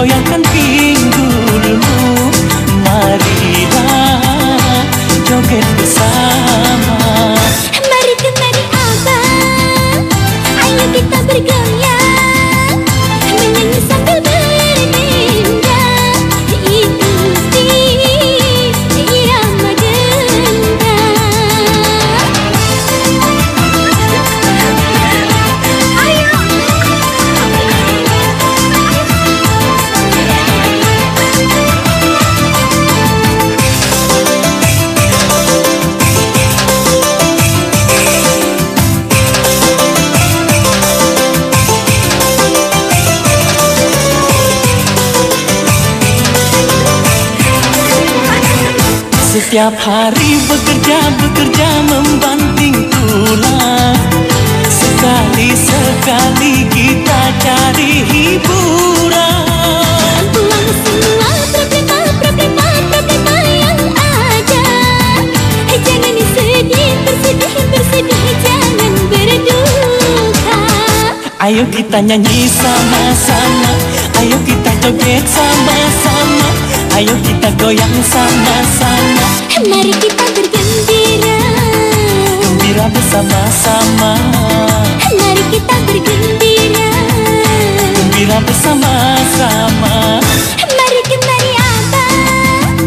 goyangkan pinggulmu. Marilah joget bersama. Mari kemari abang, ayo kita bergoyang, menyanyi sambil berdendang, ikuti irama gendang. Ayo. Setiap hari bekerja membanting tulang. Sekali-sekali kita cari hiburan. Buang semua problema yang ada. Jangan bersedih, jangan berduka. Ayo kita nyanyi sama-sama, ayo kita joget sama-sama, ayo kita goyang sama-sama. Mari kita bergembira, gembira bersama-sama. Mari kita bergembira, gembira bersama-sama. Mari kemari abang,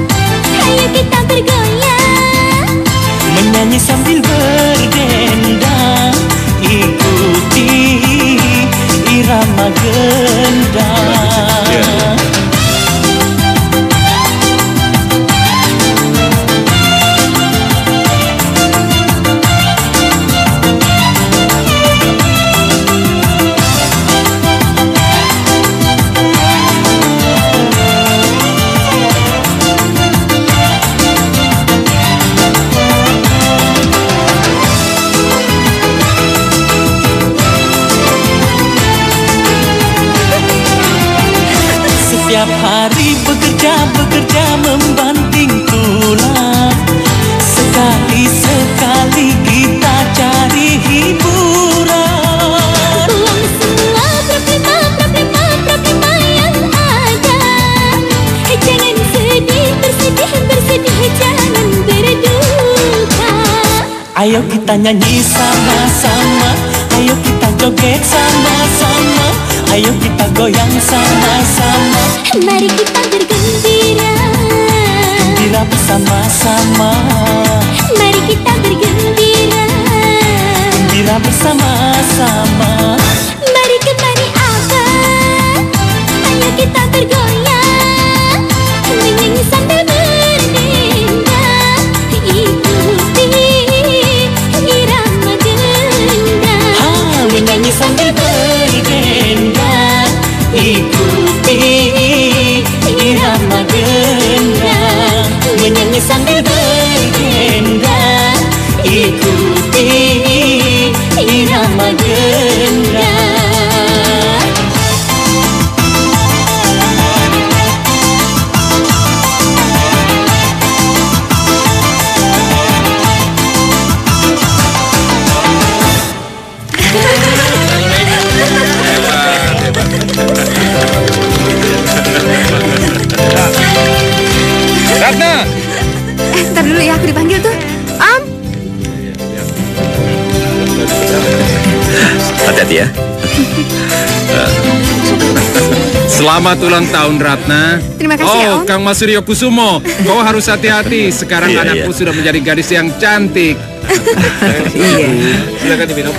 ayo kita bergoyang, menyanyi sambil berdendang, ikuti irama gendang. Setiap hari bekerja membanting tulang. Sekali-sekali kita cari hiburan. buang semua problema yang ada. Jangan bersedih, jangan berduka. Ayo kita nyanyi sama-sama, ayo kita joget sama-sama, ayo kita goyang sama-sama. Mari kita bergembira, gembira bersama-sama. Mari kita bergembira, Gembira bersama-sama. Mari kemari abang, ayo kita bergoyang, menyanyi sambil berdendang, ikuti irama gendang. Menyanyi sambil berdendang, ikuti irama gendang. Menyanyi sambil berdendang, ikuti irama gendang. Ratna! Ntar dulu ya, aku dipanggil tuh. Om! Hati-hati ya. Selamat ulang tahun Ratna. Terima kasih ya, Om. Kang Mas Suryo Kusumo, kau harus hati-hati. Sekarang anakku sudah menjadi gadis yang cantik. Iya. Silakan diminum.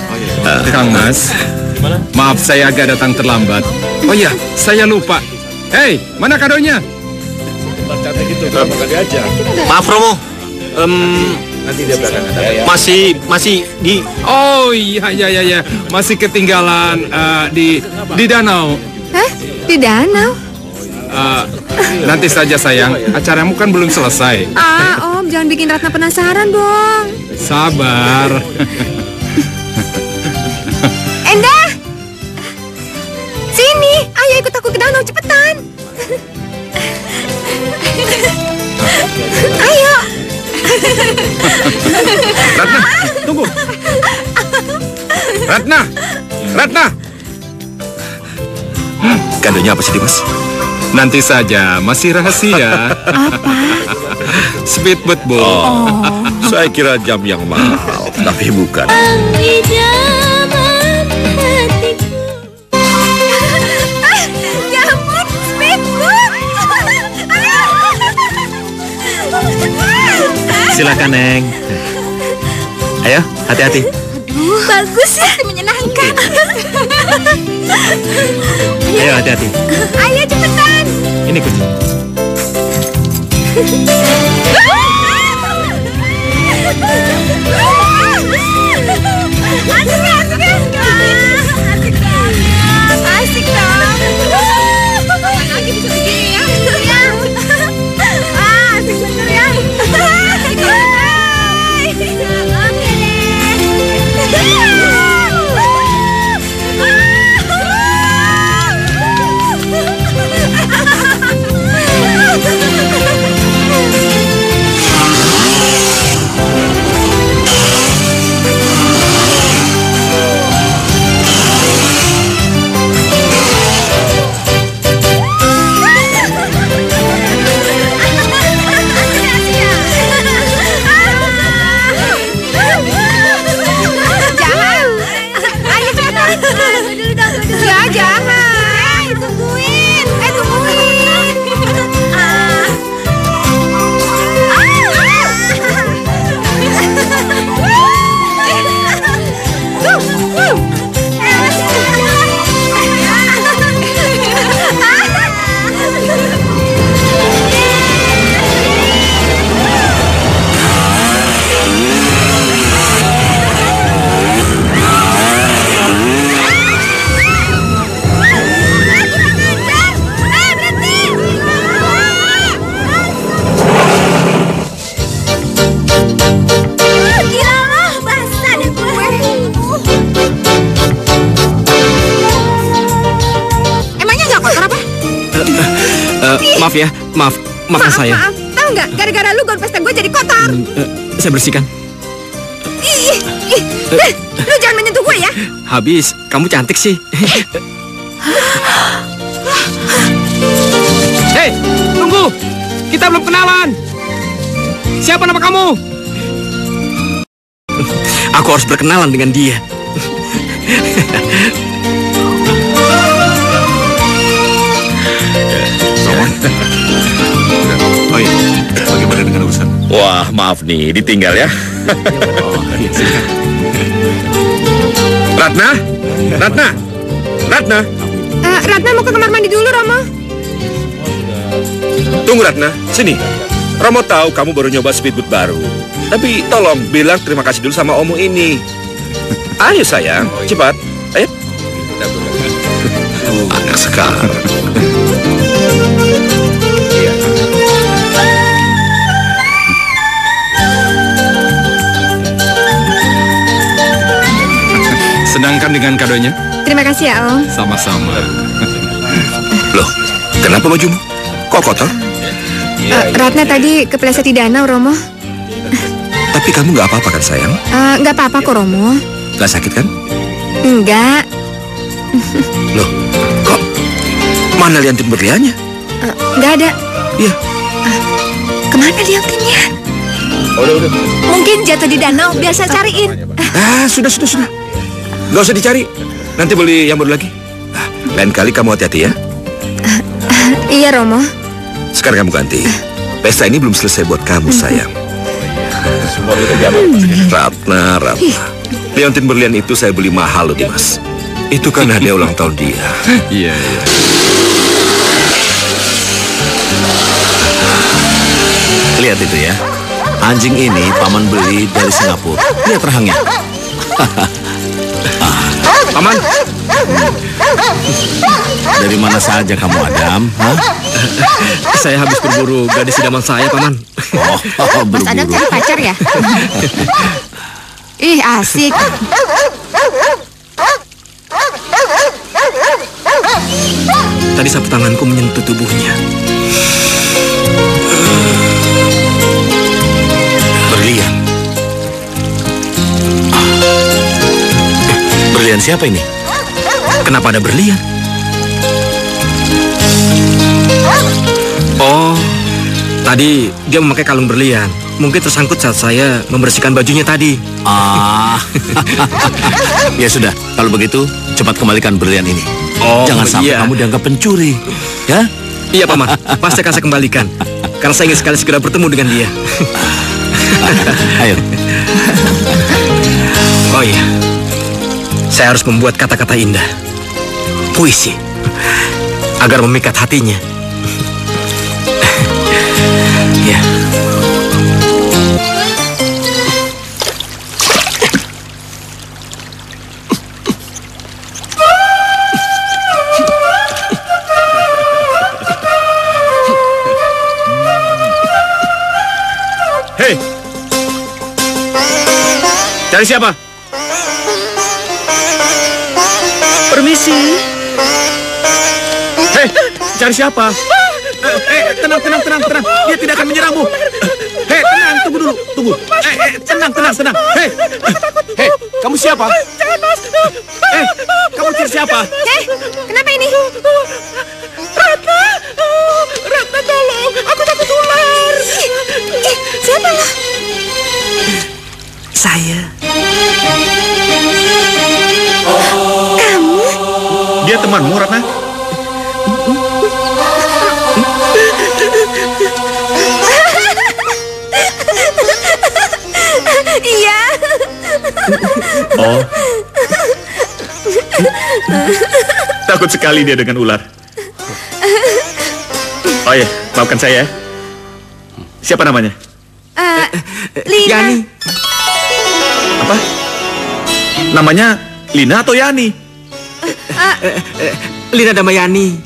Kang Mas, maaf saya agak datang terlambat. Oh iya, saya lupa. Hei, mana kadonya? Cantik itu, makan aja. Maaf Romo, Nanti dia belakang ada ya. masih di. Oh iya, masih ketinggalan di danau. Hah? Di danau? Nanti saja sayang, acaramu kan belum selesai. Om, jangan bikin Ratna penasaran dong. Sabar. Endah! Sini, ayo ikut aku ke danau, cepetan. Ayo. Ratna, tunggu. Ratna. Kadonya apa sih Dimas? Nanti saja, masih rahasia. Apa? Speedboat, Bu. Saya kira jam yang mahal, tapi bukan. Idaman hatiku. Ya ampun, speedboat. Silakan, Neng. Ayo, hati-hati. Bagus ya, menyenangkan. Ayo, hati-hati. Ayo cepetan. Ini kunci. Asik dong. Kapan lagi bisa begini ya? Asik bener ya. Maaf ya, maafkan saya. Maaf, tahu nggak? Gara-gara lu gaun pesta gue jadi kotor. Saya bersihkan. Lu jangan menyentuh gue ya. Habis, kamu cantik sih. Hei, tunggu. Kita belum kenalan. Siapa nama kamu? Aku harus berkenalan dengan dia. Oh iya, bagaimana dengan urusan? Wah, maaf nih, ditinggal ya. Ratna? Ratna mau ke kamar mandi dulu, Romo. Tunggu Ratna, sini. Romo tahu kamu baru nyoba speedboat baru. Tapi tolong bilang terima kasih dulu sama Omu ini. Ayo sayang, cepat. Ayo. Anak sekarang. Senangkan dengan kadonya? Terima kasih ya, Om. Sama-sama. Loh, kenapa bajumu? Kok kotor? Ratna tadi kepleset di danau, Romo. Tapi kamu nggak apa-apa kan sayang? Nggak apa-apa kok, Romo. Nggak sakit kan? Enggak. Loh, kok mana liantin berliannya? Nggak ada. Iya. Kemana liantinnya? Udah. Mungkin jatuh di danau, biar saya cariin. Sudah. Nggak usah dicari. Nanti beli yang baru lagi. Lain kali kamu hati-hati ya. Iya, Romo. Sekarang kamu ganti. Pesta ini belum selesai buat kamu, sayang. Ratna. Liontin berlian itu saya beli mahal loh, Dimas. Itu kan hadiah ulang tahun dia. Iya. Lihat itu ya. Anjing ini paman beli dari Singapura. Lihat rahangnya. Paman. Dari mana saja kamu, Adam? Hah? Saya habis berburu gadis idaman saya, Paman. Mas Adam cari pacar ya? Ih, asik. Tadi sapu tanganku menyentuh tubuhnya. Berlian. Berlian siapa ini? Kenapa ada berlian? Oh, tadi dia memakai kalung berlian. Mungkin tersangkut saat saya membersihkan bajunya tadi. Ya sudah, kalau begitu cepat kembalikan berlian ini. Oh, jangan sampai iya. kamu dianggap pencuri, ya? Iya, Paman. Pasti akan saya kembalikan. Karena saya ingin sekali segera bertemu dengan dia. Ayo. Oh iya, saya harus membuat kata-kata indah, puisi, agar memikat hatinya. Ya. Hei, cari siapa? Permisi. Hei, cari siapa? Tenang. Dia tidak akan menyerangmu. Hei, tenang, tunggu dulu, tunggu. Tenang. Hei, kamu siapa? Jangan, Mas. Hei, kamu cari siapa? Kenapa ini? Ratna, tolong. Aku takut ular. Siapa lo? Saya. Kamu? Dia temanmu, Ratna? Iya. Oh. Takut sekali dia dengan ular. Oh ya, maafkan saya. Siapa namanya? Lina. Yani. Apa? Namanya Lina atau Yani? Lina Damayani.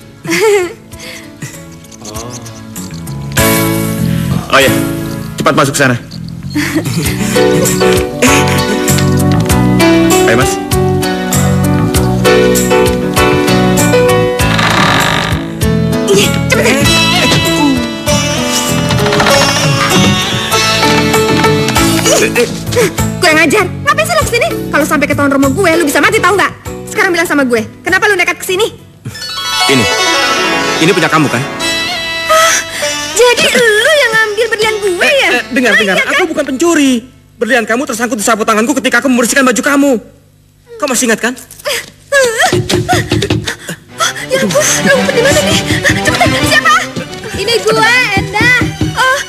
Oh ya, cepat masuk sana. Ayo, Mas. Iya, cepetan. Kurang ajar. Ngapain sih lo kesini? Kalau sampai ketahuan rumah gue, lu bisa mati, tahu nggak? Sekarang bilang sama gue, kenapa lu nekat kesini? Ini punya kamu kan? Jadi lu yang ngambil berlian gue ya? Dengar, aku bukan pencuri. Berlian kamu tersangkut di sapu tanganku ketika aku membersihkan baju kamu. Kau masih ingat kan? Ya ampun, lu di mana nih? Cepetan, siapa? Ini gue, Endah. Oh,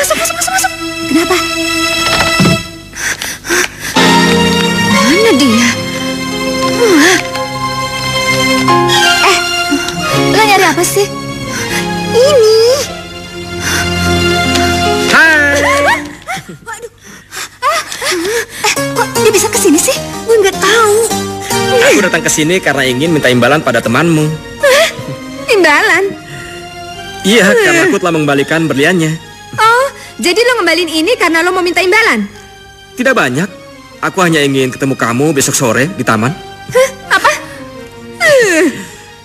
cepet masuk. Kenapa? Mana dia? Lo nyari apa sih? Ini. Hai. Waduh. Kok dia bisa kesini sih? Gue nggak tahu. Aku datang ke sini karena ingin minta imbalan pada temanmu. Imbalan? Iya, karena aku telah mengembalikan berliannya. Oh, jadi lo ngembalin ini karena lo mau minta imbalan? Tidak banyak. Aku hanya ingin ketemu kamu besok sore di taman. Apa?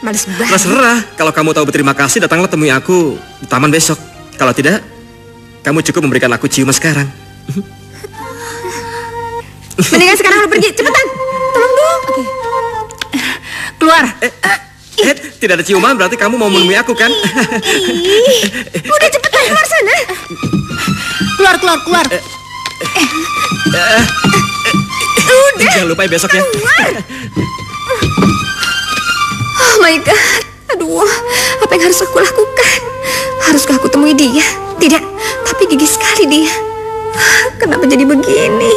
Males banget. Terserah. Kalau kamu tahu berterima kasih, datanglah temui aku di taman besok. Kalau tidak, kamu cukup memberikan aku ciuman sekarang. Mendingan sekarang lo pergi, cepetan. Tolong dong. Keluar. Tidak ada ciuman, berarti kamu mau menemui aku kan? Udah cepetan keluar sana. Keluar. Udah. Jangan lupa ya besok ya. Keluar. Oh my God. Aduh, apa yang harus aku lakukan? Haruskah aku temui dia? Tidak, tapi gigih sekali dia. Kenapa jadi begini?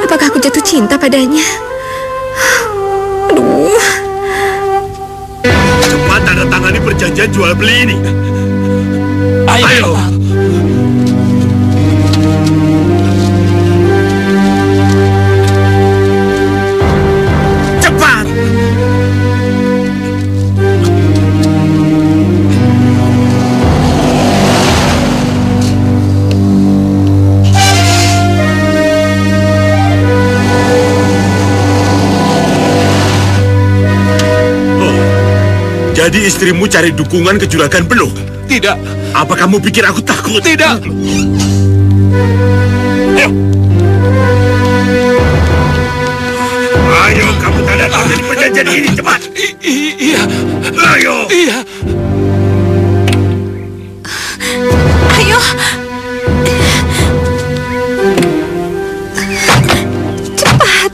Apakah aku jatuh cinta padanya? Aduh. Cepat tanda tangani perjanjian jual beli ini. Ayo. Cepat. Jadi istrimu cari dukungan ke juragan penuh? Tidak. Apa kamu pikir aku takut? Tidak. Ayo. Jadi perjanjian ini cepat. Iya. Ayo. Iya. Ayo. Cepat.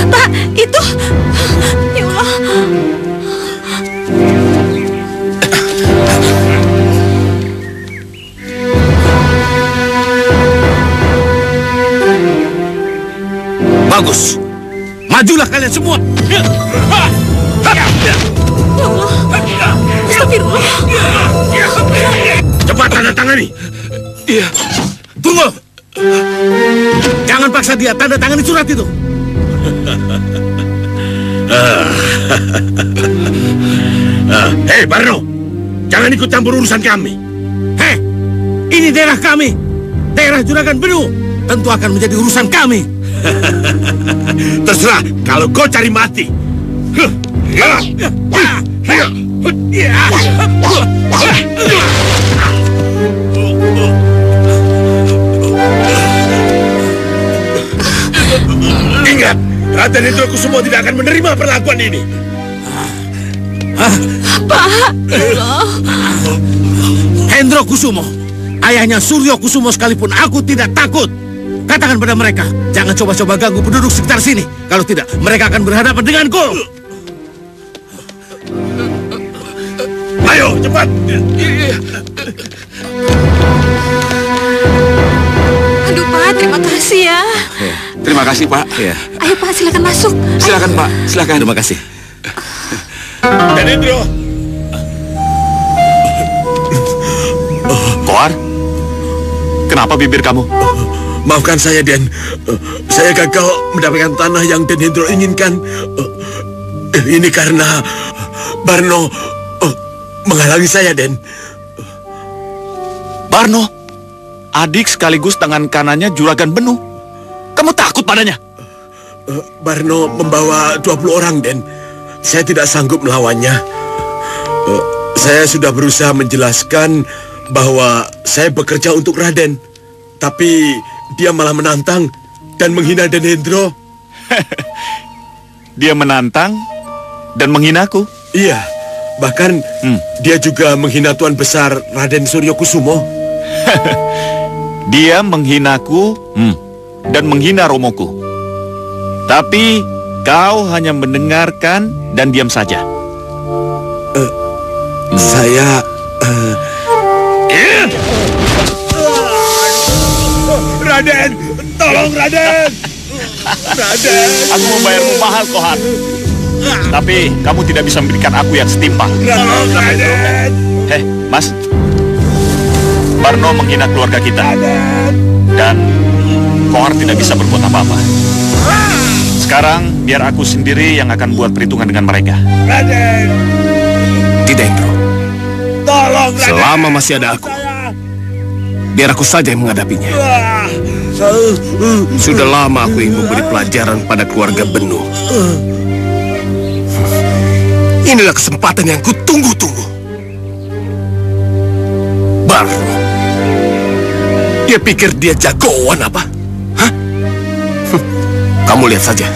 Pak, itu. Ya Allah. Bagus. Majulah kalian semua. Ya Allah. Astagfirullah. Cepat tanda tangani. Iya. Tunggu. Jangan paksa dia tanda tangani surat itu. Hei Barno, jangan ikut campur urusan kami. Hei, ini daerah kami. Daerah Juragan Benuh. Tentu akan menjadi urusan kami. Terserah kalau kau cari mati. Ingat, Raden Hendro Kusumo tidak akan menerima perlakuan ini. Pak. Allah. Hendro Kusumo, ayahnya Suryo Kusumo sekalipun aku tidak takut. Katakan pada mereka, jangan coba-coba ganggu penduduk sekitar sini. Kalau tidak, mereka akan berhadapan denganku. Ayo, cepat. Aduh Pak, terima kasih ya. Terima kasih, Pak. Ya. Ayo Pak, silakan masuk. Silakan, Pak. Silakan. Terima kasih. Dan Hendro. Kohar, kenapa bibir kamu? Maafkan saya, Den. Saya gagal mendapatkan tanah yang Den Hendro inginkan. Ini karena Barno menghalangi saya, Den. Barno, adik sekaligus tangan kanannya Juragan Benuh. Kamu takut padanya? Barno membawa 20 orang, Den. Saya tidak sanggup melawannya. Saya sudah berusaha menjelaskan bahwa saya bekerja untuk Raden. Tapi dia malah menantang dan menghina Den Hendro. Dia menantang dan menghinaku? Iya, bahkan dia juga menghina Tuan Besar Raden Suryo Kusumo. Dia menghinaku dan menghina Romoku. Tapi kau hanya mendengarkan dan diam saja. Saya... Raden! Tolong, Raden! Raden! Aku membayarmu mahal, Kohar. Tapi kamu tidak bisa memberikan aku yang setimpal. Tolong, Raden! Hei, Mas. Barno menghina keluarga kita. Dan Kohar tidak bisa berbuat apa-apa. Sekarang biar aku sendiri yang akan buat perhitungan dengan mereka. Raden! Tidak, Hendro. Tolong, Raden! Selama masih ada aku, biar aku saja yang menghadapinya. Sudah lama aku ingin memberi pelajaran pada keluarga Benuh. Inilah kesempatan yang kutunggu-tunggu. Barno, dia pikir dia jagoan apa? Hah? Kamu lihat saja.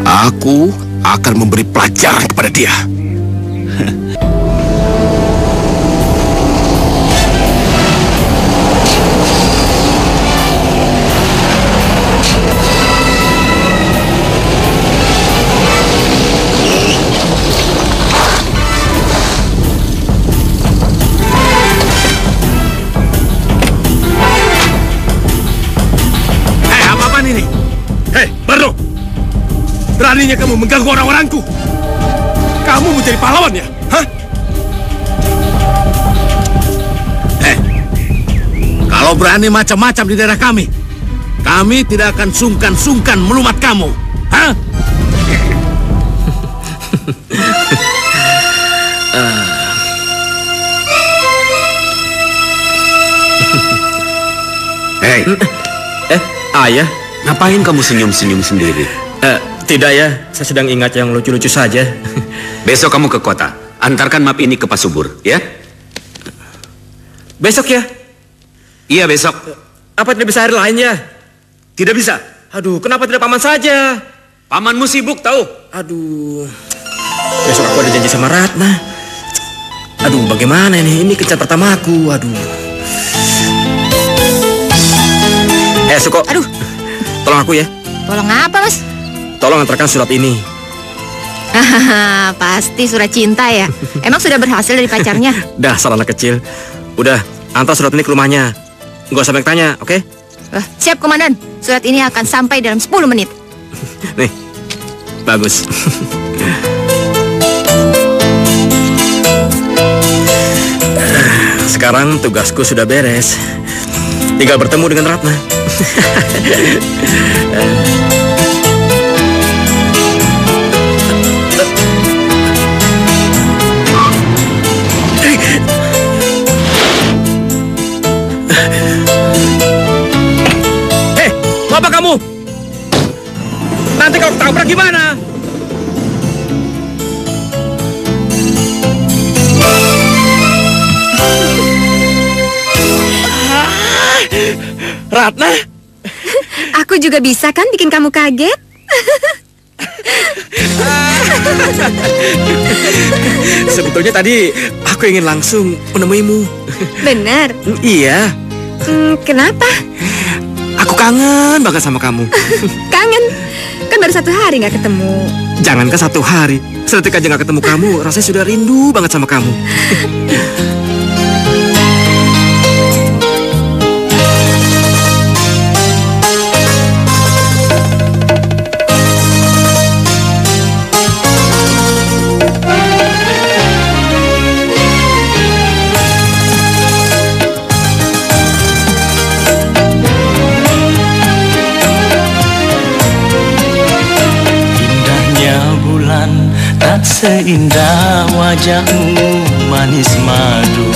Aku akan memberi pelajaran kepada dia. Beraninya kamu mengganggu orang-orangku. Kamu menjadi pahlawan ya? Hah? Kalau berani macam-macam di daerah kami tidak akan sungkan-sungkan melumat kamu. Hah? Hei. Ayah, ngapain kamu senyum-senyum sendiri? Tidak ya, saya sedang ingat yang lucu-lucu saja. Besok kamu ke kota, antarkan map ini ke Pak Subur, ya? Besok ya? Iya, besok. Apa tidak bisa hari lain ya? Tidak bisa. Aduh, kenapa tidak paman saja? Pamanmu sibuk tahu? Aduh, besok aku ada janji sama Ratna. Aduh, bagaimana ini? Ini kencan pertamaku. Aduh. Suko. Aduh. Tolong aku ya. Tolong apa, Mas? Tolong antarkan surat ini. Pasti surat cinta ya. Emang sudah berhasil dari pacarnya? Dasar anak kecil. Udah, antar surat ini ke rumahnya. Nggak usah banyak tanya, oke? Siap, Komandan. Surat ini akan sampai dalam 10 menit. Nih, bagus. Sekarang tugasku sudah beres. Tinggal bertemu dengan Ratna. Mau apa kamu? Nanti kalau ketabrak gimana? Ratna? Aku juga bisa kan bikin kamu kaget? Sebetulnya tadi aku ingin langsung menemuimu. Benar? Iya. Kenapa? Aku kangen banget sama kamu. Kangen? Kan baru 1 hari nggak ketemu. Jangankan 1 hari, sedetik aja nggak ketemu kamu, rasanya sudah rindu banget sama kamu. Tak seindah wajahmu manis madu,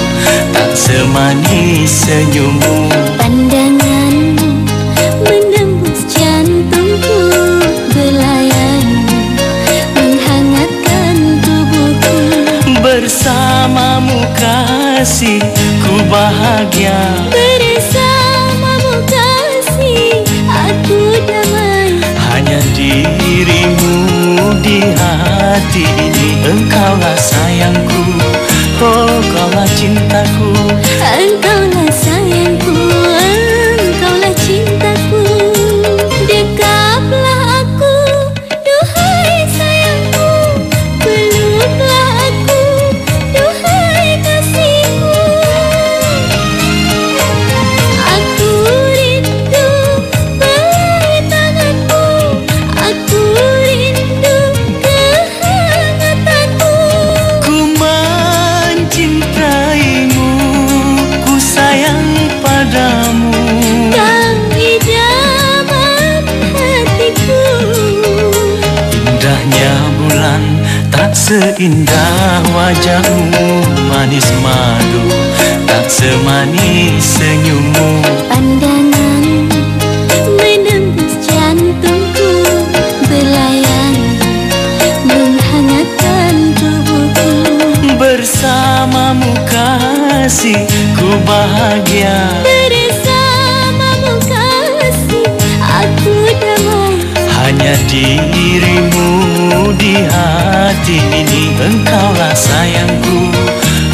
tak semanis senyummu. Pandanganmu menembus jantungku, belayanmu menghangatkan tubuhku. Bersamamu kasih, ku bahagia. Bersamamu kasih, aku damai. Hanya dirimu di hati ini, engkaulah sayangku, oh kaulah cintaku. Engkaulah sayangku, engkaulah cintaku. Dekaplah aku, duhai sayangku. Peluklah aku, duhai kasihku. Aku rindu peluk tanganmu, aku rindu kehangatanmu. Ku mencintaimu, ku sayang padamu. Kau idaman hatiku. Indahnya bulan tak seindah wajahmu manis madu, tak semanis senyummu. Pandanganmu menembus jantungku, belayanmu menghangatkan tubuhku. Bersamamu kasih, ku bahagia. Bersamamu kasih, aku damai. Hanya dirimu di hati ini, engkaulah sayangku,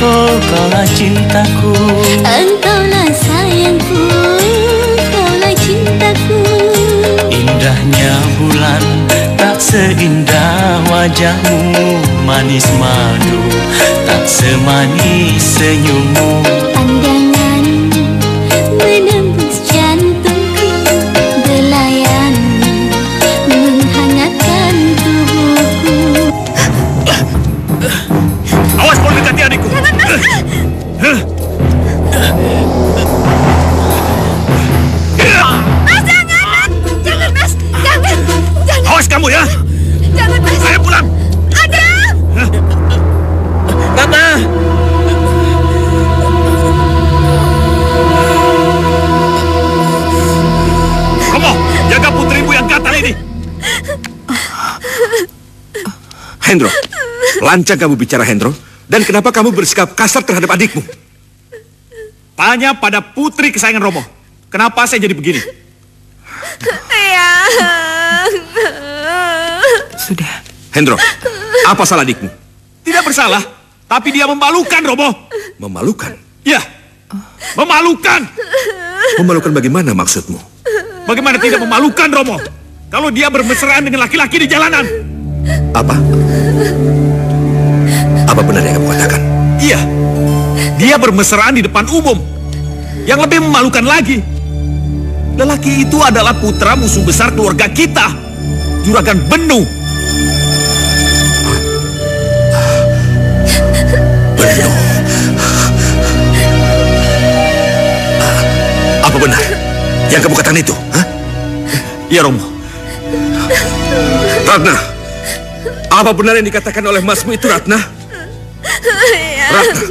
oh kaulah cintaku. Engkaulah sayangku, engkaulah cintaku. Indahnya bulan tak seindah wajahmu manis madu, tak semanis senyummu. Pandanganmu menembus jantungku, belayanmu menghangatkan tubuhku. Awas kau dekati adikku. Jangan, Mas! Mas, jangan, Mas! Jangan, Mas! Jangan! Jangan! Awas kamu ya. Jangan, Mas! Ayo pulang. Adam! Ratna! Romo, jaga putrimu yang gatal ini. Hendro, lancang kamu bicara, Hendro. Dan kenapa kamu bersikap kasar terhadap adikmu? Tanya pada putri kesayangan Romo. Kenapa saya jadi begini? Ayah. Sudah. Hendro, apa salah adikmu? Tidak bersalah, tapi dia memalukan, Romo. Memalukan? Ya, memalukan. Memalukan bagaimana maksudmu? Bagaimana tidak memalukan, Romo? Kalau dia bermesraan dengan laki-laki di jalanan. Apa? Apa benar yang kamu katakan? Iya, dia bermesraan di depan umum. Yang lebih memalukan lagi, lelaki itu adalah putra musuh besar keluarga kita, Juragan Benu. Benu? Apa benar yang kamu katakan itu? Hah? Ya, Romo. Ratna, apa benar yang dikatakan oleh masmu itu, Ratna? Ratna,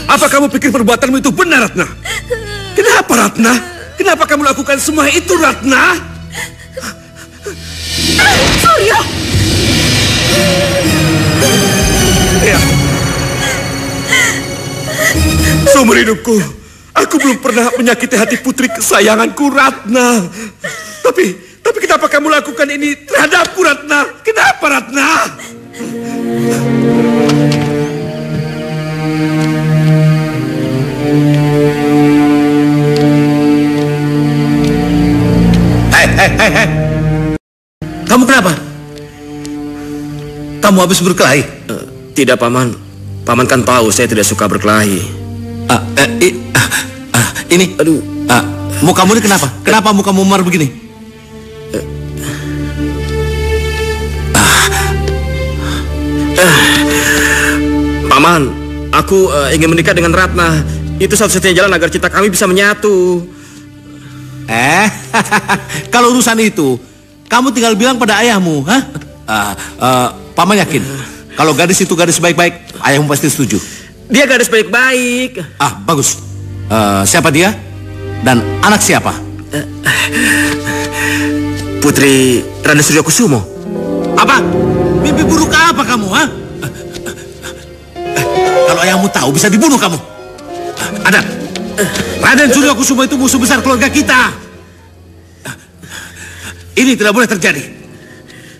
apa kamu pikir perbuatanmu itu benar, Ratna? Kenapa, Ratna? Kenapa kamu lakukan semua itu, Ratna? Suryo! Ya. Seumur hidupku, aku belum pernah menyakiti hati putri kesayanganku, Ratna. Tapi kenapa kamu lakukan ini terhadapku, Ratna? Kenapa, Ratna? Hei. Kamu kenapa? Kamu habis berkelahi? Tidak, Paman. Paman kan tahu saya tidak suka berkelahi. Ini, mukamu ini kenapa? Kenapa mukamu memar begini? Paman, aku ingin menikah dengan Ratna. Itu satu-satunya jalan agar cinta kami bisa menyatu. Kalau urusan itu, kamu tinggal bilang pada ayahmu, hah? Paman yakin, kalau gadis itu gadis baik-baik, ayahmu pasti setuju. Dia gadis baik-baik. Bagus. Siapa dia? Dan anak siapa? Putri Raden Suryo Kusumo. Apa? Mimpi buruk apa kamu, ha? Kalau ayahmu tahu, bisa dibunuh kamu. Ada. Raden Suryo Kusumo itu musuh besar keluarga kita. Ini tidak boleh terjadi.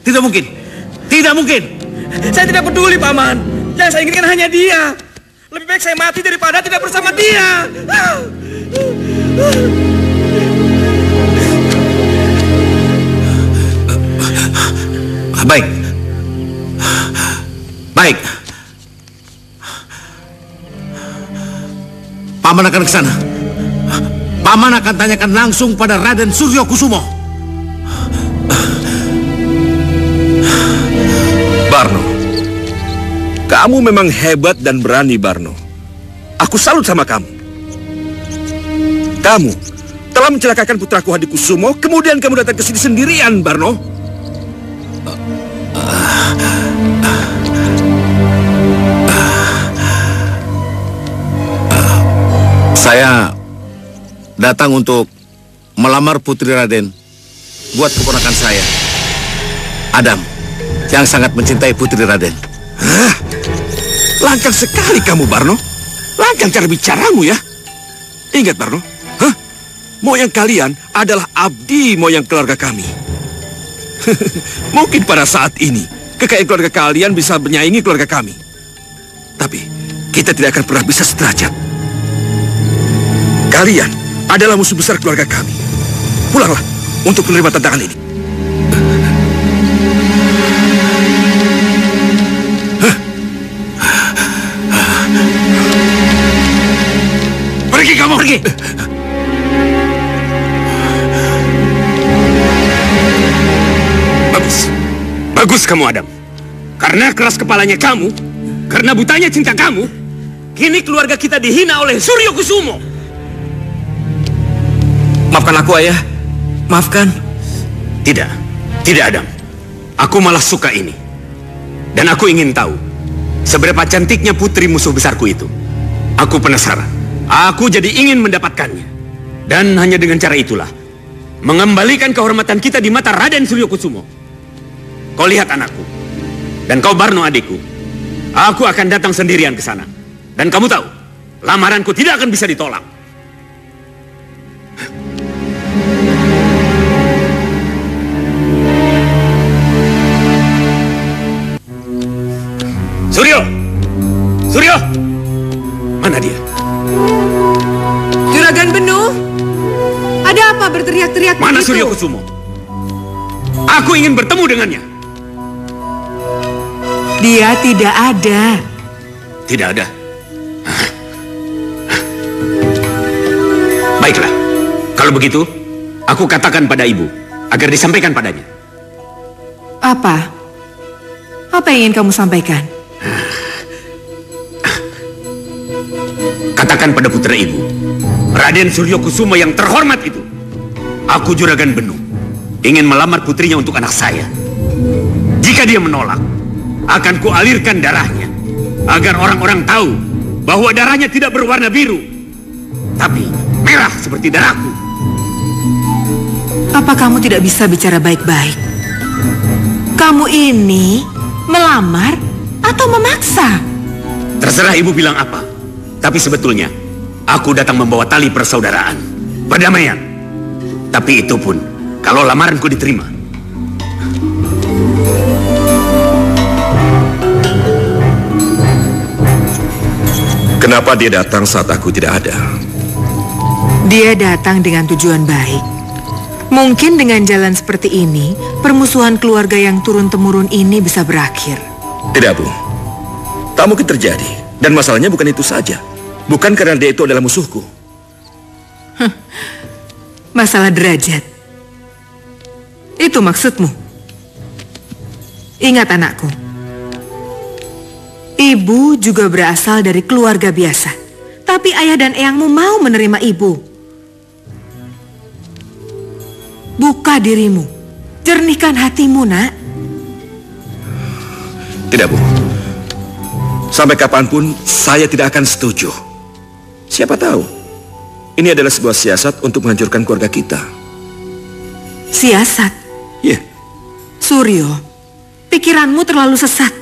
Tidak mungkin. Tidak mungkin. Saya tidak peduli, Paman. Yang saya inginkan hanya dia. Lebih baik saya mati daripada tidak bersama dia. Baik. Baik. Paman akan ke sana. Paman akan tanyakan langsung pada Raden Suryo Kusumo. Barno, kamu memang hebat dan berani, Barno. Aku salut sama kamu. Kamu telah mencelakakan putraku Hadi Kusumo, kemudian kamu datang ke sini sendirian, Barno. Saya datang untuk melamar putri Raden buat keponakan saya, Adam, yang sangat mencintai putri Raden. Hah? Lancang sekali kamu, Barno. Lancang cara bicaramu ya. Ingat, Barno, moyang kalian adalah abdi moyang keluarga kami. Mungkin pada saat ini kekayaan keluarga kalian bisa menyaingi keluarga kami, tapi kita tidak akan pernah bisa sederajat. Kalian adalah musuh besar keluarga kami. Pulanglah untuk menerima tantangan ini. Pergi kamu, pergi. Bagus kamu, Adam. Karena keras kepalanya kamu, karena butanya cinta kamu, kini keluarga kita dihina oleh Suryo Kusumo. Maafkan aku, Ayah. Maafkan. Tidak, Adam. Aku malah suka ini. Dan aku ingin tahu seberapa cantiknya putri musuh besarku itu. Aku penasaran. Aku jadi ingin mendapatkannya. Dan hanya dengan cara itulah mengembalikan kehormatan kita di mata Raden Suryo Kusumo. Kau lihat anakku, dan kau Barno adikku. Aku akan datang sendirian ke sana. Dan kamu tahu, lamaranku tidak akan bisa ditolak. Suryo! Suryo! Mana dia? Juragan Benu? Ada apa berteriak-teriak begitu? Mana Suryo Kusumo? Aku ingin bertemu dengannya. Dia tidak ada. Tidak ada. Baiklah, kalau begitu, aku katakan pada ibu agar disampaikan padanya. Apa? Apa yang ingin kamu sampaikan? Katakan pada putra ibu, Raden Suryo Kusumo yang terhormat itu, aku Juragan Benu, ingin melamar putrinya untuk anak saya. Jika dia menolak, akan kualirkan darahnya, agar orang-orang tahu bahwa darahnya tidak berwarna biru, tapi merah seperti darahku. Apa kamu tidak bisa bicara baik-baik? Kamu ini melamar atau memaksa? Terserah ibu bilang apa. Tapi sebetulnya, aku datang membawa tali persaudaraan, perdamaian. Tapi itu pun, kalau lamaranku diterima. Kenapa dia datang saat aku tidak ada? Dia datang dengan tujuan baik. Mungkin dengan jalan seperti ini, permusuhan keluarga yang turun-temurun ini bisa berakhir. Tidak, Bu. Tak mungkin terjadi. Dan masalahnya bukan itu saja. Bukan karena dia itu adalah musuhku. Masalah derajat. Itu maksudmu? Ingat anakku. Ibu juga berasal dari keluarga biasa. Tapi ayah dan eyangmu mau menerima ibu. Buka dirimu. Jernihkan hatimu, nak. Tidak, Bu. Sampai kapanpun saya tidak akan setuju. Siapa tahu, ini adalah sebuah siasat untuk menghancurkan keluarga kita. Siasat? Iya. Suryo, pikiranmu terlalu sesat.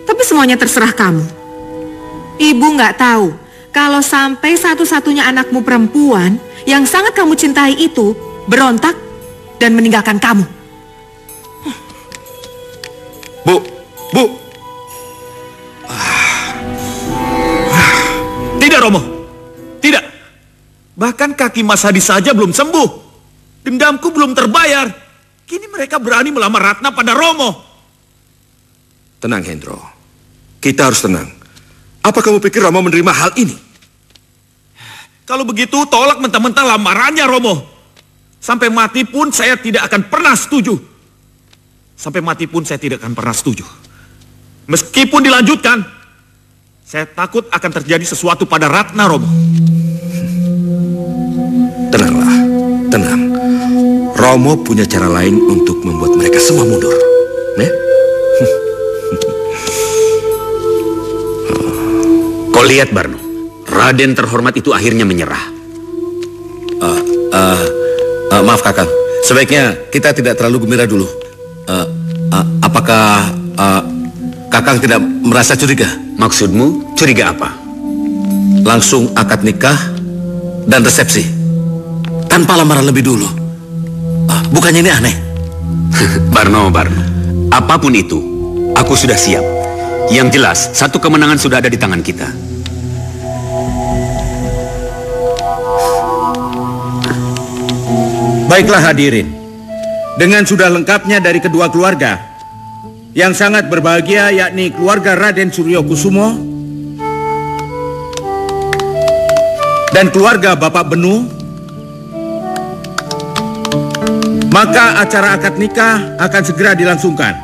Tapi semuanya terserah kamu. Ibu nggak tahu kalau sampai satu-satunya anakmu perempuan yang sangat kamu cintai itu berontak dan meninggalkan kamu. Bu. Tidak, Romo. Tidak. Bahkan kaki Mas Hadi saja belum sembuh. Dendamku belum terbayar. Kini mereka berani melamar Ratna pada Romo. Tenang, Hendro. Kita harus tenang. Apa kamu pikir Romo menerima hal ini? Kalau begitu, tolak mentah-mentah lamarannya, Romo. Sampai mati pun saya tidak akan pernah setuju. Sampai mati pun saya tidak akan pernah setuju. Meskipun dilanjutkan, saya takut akan terjadi sesuatu pada Ratna, Romo. Tenanglah, tenang. Romo punya cara lain untuk membuat mereka semua mundur. Kau lihat, Barno, Raden terhormat itu akhirnya menyerah. Maaf, Kakang. Sebaiknya kita tidak terlalu gembira dulu. Apakah Kakang tidak merasa curiga? Maksudmu curiga apa? Langsung akad nikah dan resepsi tanpa lamaran lebih dulu. Bukannya ini aneh? Barno, apapun itu, aku sudah siap. Yang jelas, satu kemenangan sudah ada di tangan kita. Baiklah hadirin, dengan sudah lengkapnya dari kedua keluarga yang sangat berbahagia, yakni keluarga Raden Suryo Kusumo dan keluarga Bapak Benu, maka acara akad nikah akan segera dilangsungkan.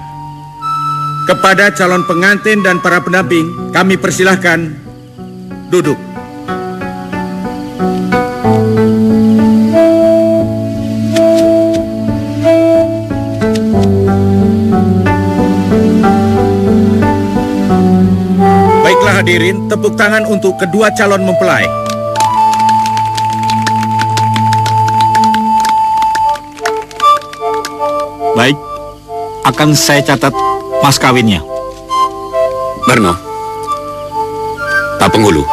Kepada calon pengantin dan para pendamping, kami persilahkan duduk. Baiklah hadirin, tepuk tangan untuk kedua calon mempelai. Baik, akan saya catat mas kawinnya. Barno, Pak Penghulu,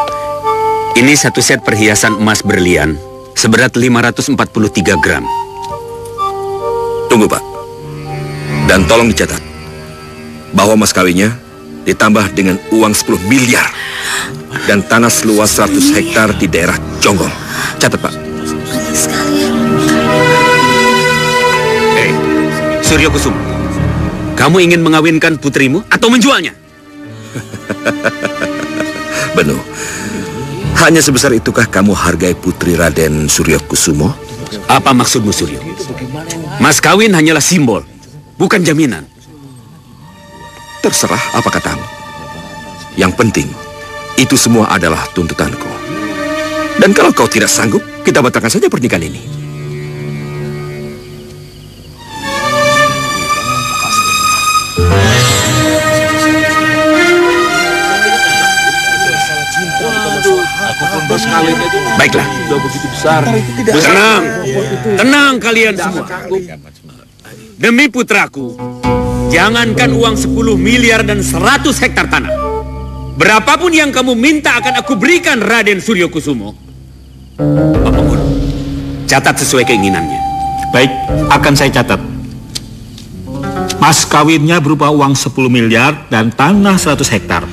ini satu set perhiasan emas berlian seberat 543 gram. Tunggu, Pak. Dan tolong dicatat bahwa mas kawinnya ditambah dengan uang 10 miliar dan tanah seluas 100 hektar di daerah Jonggol. Catat, Pak. Banyak sekali ya. Suryo Kusumo, kamu ingin mengawinkan putrimu atau menjualnya? Beno, hanya sebesar itukah kamu hargai putri Raden Suryo Kusumo? Apa maksudmu, Suryo? Mas kawin hanyalah simbol, bukan jaminan. Terserah apa katamu. Yang penting, itu semua adalah tuntutanku. Dan kalau kau tidak sanggup, kita batalkan saja pernikahan ini. Baiklah. Tenang kalian semua. Demi putraku, jangankan uang 10 miliar dan 100 hektar tanah. Berapapun yang kamu minta akan aku berikan Raden Suryo Kusumo. Apapun, catat sesuai keinginannya. Baik, akan saya catat. Mas kawinnya berupa uang 10 miliar dan tanah 100 hektar.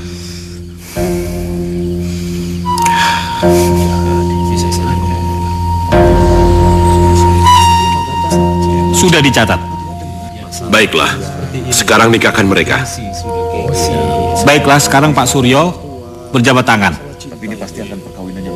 Sudah dicatat. Baiklah, sekarang nikahkan mereka. Baiklah, sekarang Pak Suryo berjabat tangan. Tapi ini pasti akan perkawinannya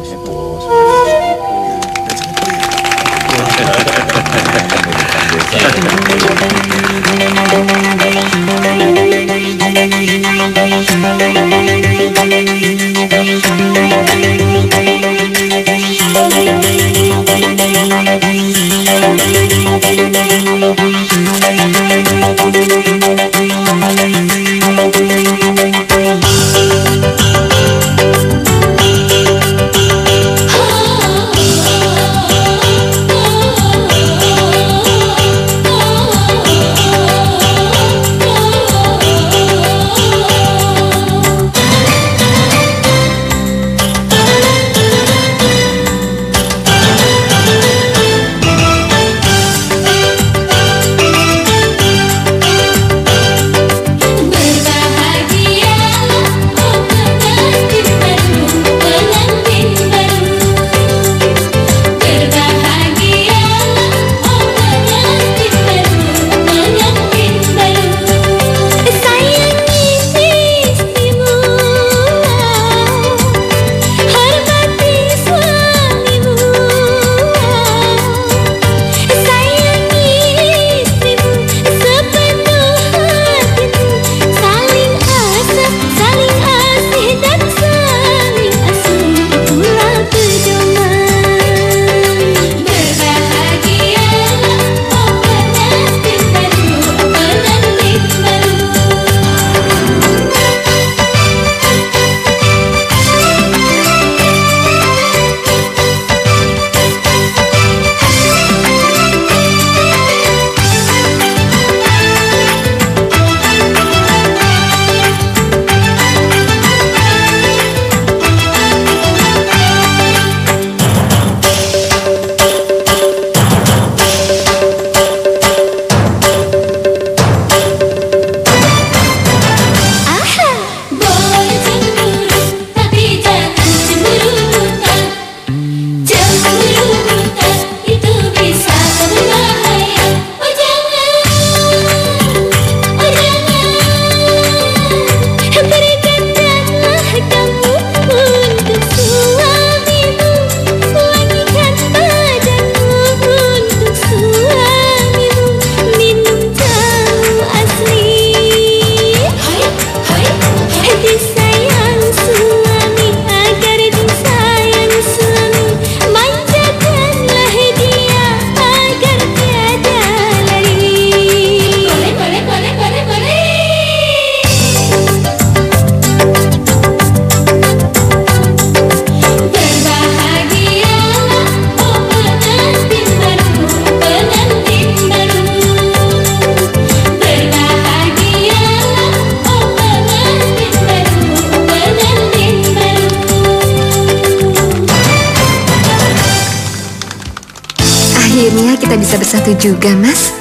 Akhirnya kita bisa bersatu juga, Mas.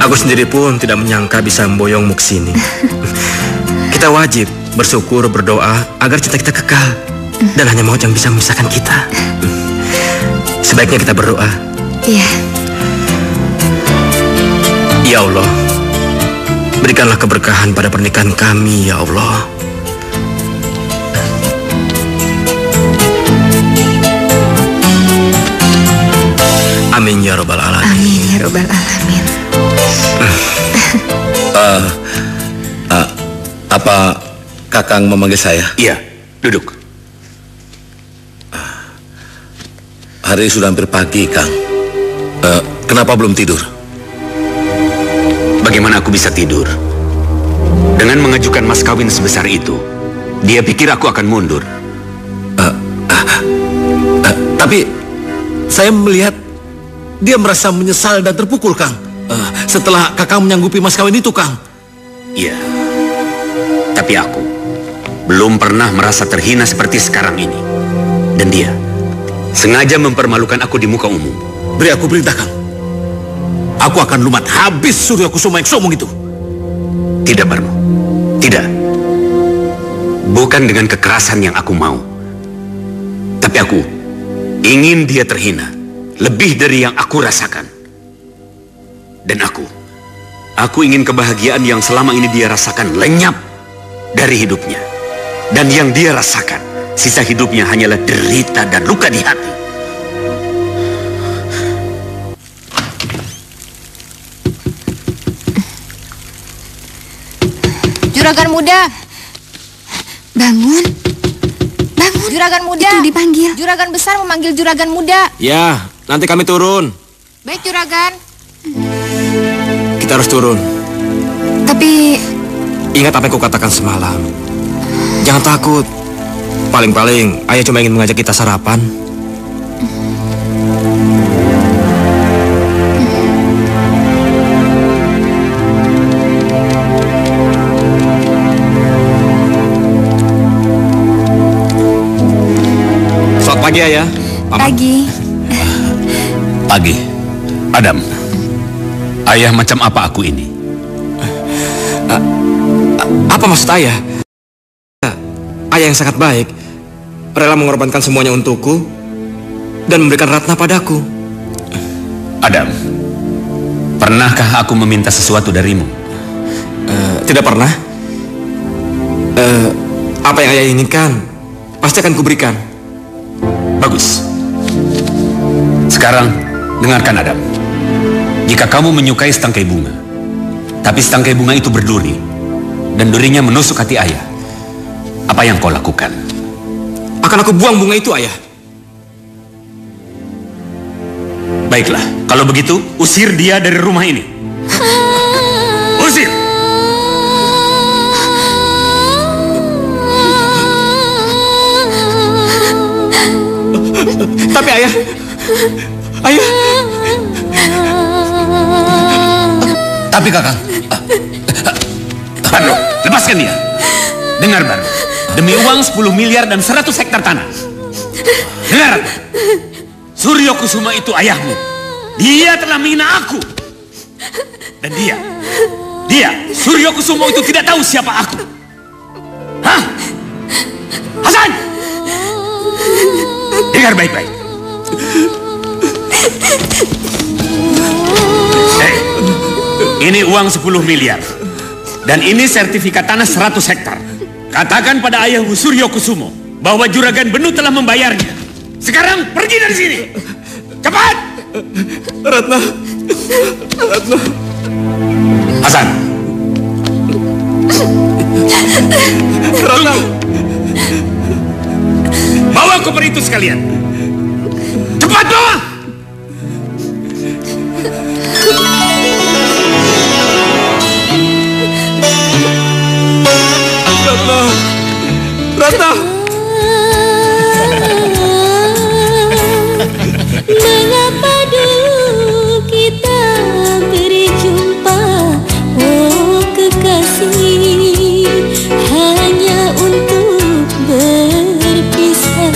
Aku sendiri pun tidak menyangka bisa memboyongmu ke sini. Kita wajib bersyukur, berdoa agar cinta kita kekal. Dan hanya maut yang bisa memisahkan kita. Sebaiknya kita berdoa. Iya. Ya Allah, berikanlah keberkahan pada pernikahan kami, ya Allah. Amin ya Rabbal Alamin. Amin ya Rabbal Alamin. Apa Kakang memanggil saya? Iya, duduk. Hari sudah hampir pagi, Kang. Kenapa belum tidur? Bagaimana aku bisa tidur? Dengan mengajukan mas kawin sebesar itu, dia pikir aku akan mundur. Tapi saya melihat dia merasa menyesal dan terpukul, Kang. Setelah Kakang menyanggupi mas kawin itu, Kang. Iya. Tapi aku belum pernah merasa terhina seperti sekarang ini. Dan dia sengaja mempermalukan aku di muka umum. Beri aku perintah, Kang. Aku akan lumat habis Suryo Kusuma yang sombong itu. Tidak, Barno. Tidak. Bukan dengan kekerasan yang aku mau. Tapi aku ingin dia terhina. Lebih dari yang aku rasakan. Dan aku ingin kebahagiaan yang selama ini dia rasakan lenyap dari hidupnya. Dan yang dia rasakan, sisa hidupnya hanyalah derita dan luka di hati. Juragan muda. Bangun. Bangun. Juragan muda. Itu dipanggil. Juragan besar memanggil juragan muda. Ya, nanti kami turun. Baik, juragan. Kita harus turun. Tapi ingat apa yang kau katakan semalam. Jangan takut. Paling-paling ayah cuma ingin mengajak kita sarapan. Selamat pagi, ayah. Paman. Pagi. Pagi. Adam, ayah macam apa aku ini? Apa maksud ayah? Ayah yang sangat baik, rela mengorbankan semuanya untukku dan memberikan Ratna padaku. Adam, pernahkah aku meminta sesuatu darimu? Tidak pernah. Apa yang ayah inginkan pasti akan kuberikan. Bagus. Sekarang dengarkan, Adam. Jika kamu menyukai setangkai bunga, tapi setangkai bunga itu berduri dan durinya menusuk hati ayah, apa yang kau lakukan? Akan aku buang bunga itu, ayah. Baiklah, kalau begitu usir dia dari rumah ini. Usir! Tapi ayah, Tapi Kakang, Barno, lepaskan dia. Dengar, Barno, demi uang 10 miliar dan 100 hektar tanah. Dengar aku. Suryo Kusuma itu ayahmu. Dia telah menghina aku. Dan dia, Suryo Kusuma itu tidak tahu siapa aku. Hah? Hasan! Dengar baik-baik. Hei, ini uang 10 miliar. Dan ini sertifikat tanah 100 hektar. Katakan pada ayahmu Suryo Kusumo bahwa Juragan Benu telah membayarnya. Sekarang pergi dari sini. Cepat! Ratna. Hasan. Ratna. Bawa koper itu sekalian. Cepat bawa! Ratna. Mengapa dulu kita berjumpa, oh kekasih, hanya untuk berpisah.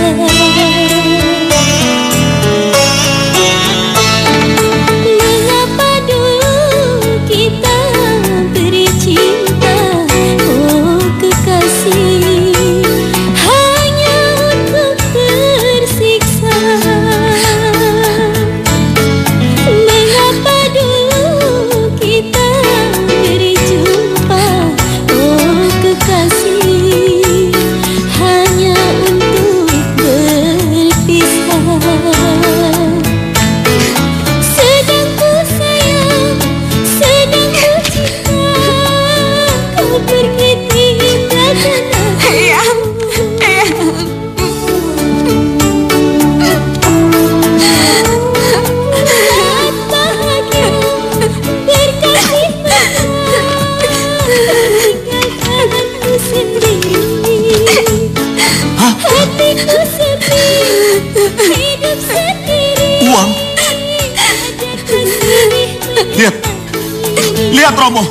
Lihat Romo.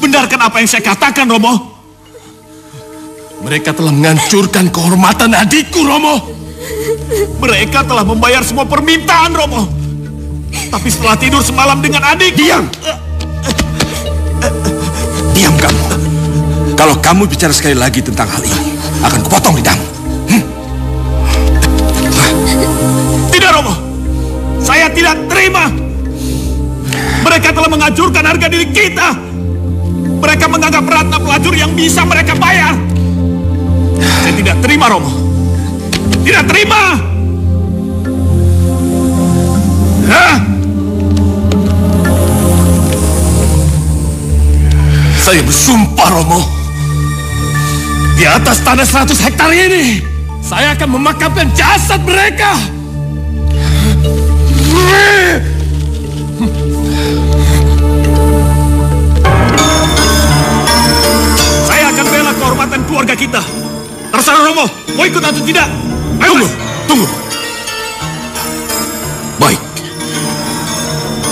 Benarkan apa yang saya katakan, Romo? Mereka telah menghancurkan kehormatan adikku, Romo. Mereka telah membayar semua permintaan, Romo. Tapi setelah tidur semalam dengan adik... Diam! Diam kamu. Kalau kamu bicara sekali lagi tentang hal ini, akan kupotong lidahmu. Tidak, Romo. Saya tidak terima. Mereka telah menghancurkan harga diri kita. Mereka menganggap Ratna pelacur yang bisa mereka bayar. Saya tidak terima, Romo. Tidak terima. Hah? Saya bersumpah, Romo. Di atas tanah 100 hektar ini, saya akan memakamkan jasad mereka. Saya akan bela kehormatan keluarga kita. Terserah Romo, mau ikut atau tidak? Ayo, Tunggu. Baik.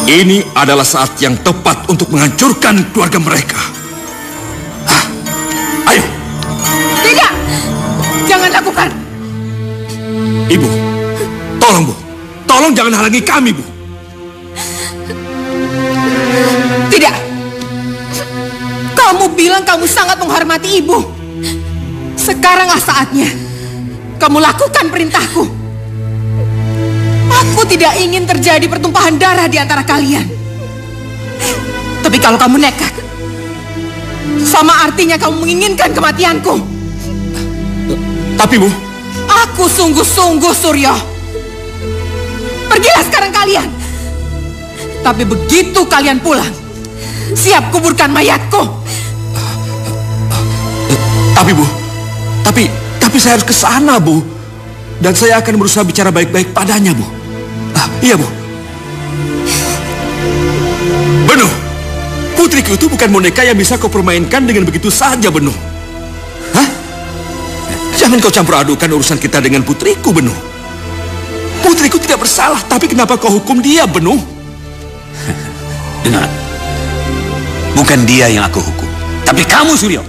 Ini adalah saat yang tepat untuk menghancurkan keluarga mereka. Ayo. Tidak! Jangan lakukan. Ibu, tolong Bu. Tolong jangan halangi kami, Bu. Tidak. Kamu bilang kamu sangat menghormati ibu. Sekaranglah saatnya kamu lakukan perintahku. Aku tidak ingin terjadi pertumpahan darah di antara kalian. Tapi kalau kamu nekat, sama artinya kamu menginginkan kematianku. Tapi Bu, aku sungguh-sungguh, Suryo. Pergilah sekarang kalian. Tapi begitu kalian pulang, siap kuburkan mayatku. Tapi Bu, tapi saya harus ke sana, Bu. Dan saya akan berusaha bicara baik-baik padanya, Bu. Iya, Bu. Benu, putriku itu bukan boneka yang bisa kau permainkan dengan begitu saja, Benu. Hah? Jangan kau campur adukan urusan kita dengan putriku, Benu. Putriku tidak bersalah, tapi kenapa kau hukum dia, Benu? Dengar, bukan dia yang aku hukum, tapi kamu, Suryo.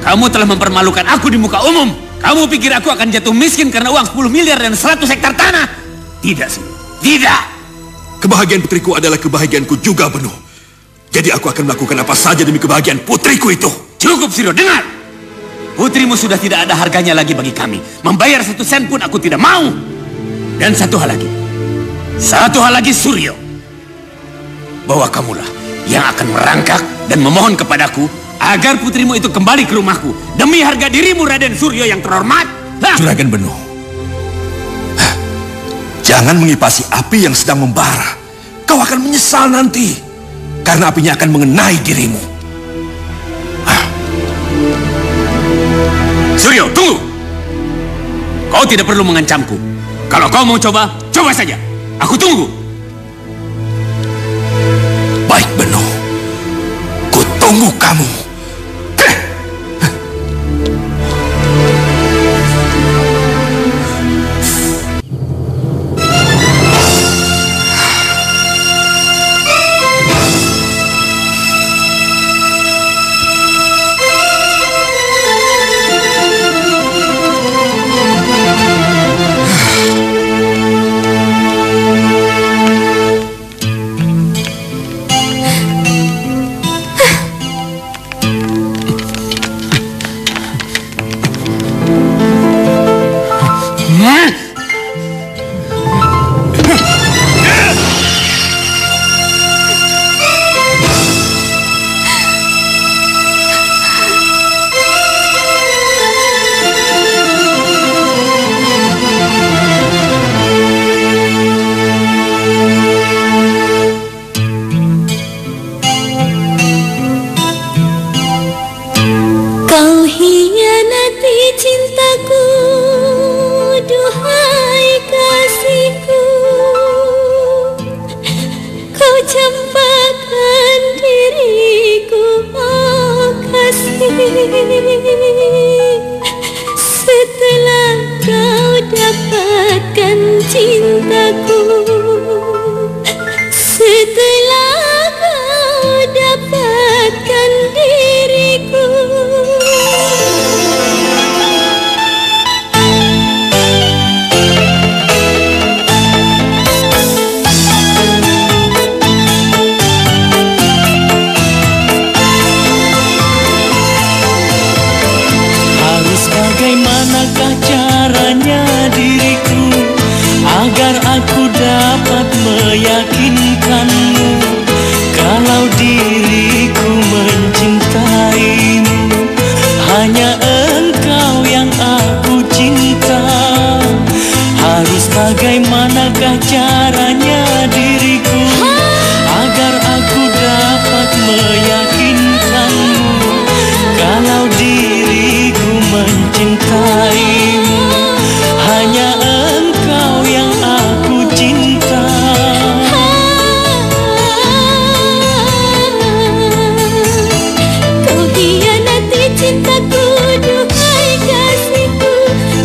Kamu telah mempermalukan aku di muka umum. Kamu pikir aku akan jatuh miskin karena uang 10 miliar dan 100 hektar tanah? Tidak, Suryo. Tidak. Kebahagiaan putriku adalah kebahagiaanku juga, Benu. Jadi aku akan melakukan apa saja demi kebahagiaan putriku itu. Cukup, Suryo. Dengar. Putrimu sudah tidak ada harganya lagi bagi kami. Membayar 1 sen pun aku tidak mau. Dan satu hal lagi, Suryo. Bahwa kamulah yang akan merangkak dan memohon kepadaku agar putrimu itu kembali ke rumahku demi harga dirimu, Raden Suryo yang terhormat. Juragan Benu, jangan mengipasi api yang sedang membara. Kau akan menyesal nanti karena apinya akan mengenai dirimu. Suryo, tunggu. Kau tidak perlu mengancamku. Kalau kau mau coba, coba saja. Aku tunggu. Baik, Benu. Ku tunggu kamu. caranya diriku agar aku dapat meyakinkanmu kalau diriku mencintaimu. Hanya engkau yang aku cinta. Harus bagaimanakah caranya diriku agar aku dapat meyakinkanmu kalau diriku mencintaimu. Hanya engkau yang aku cinta. Kau hianati cintaku, duhai kasihku.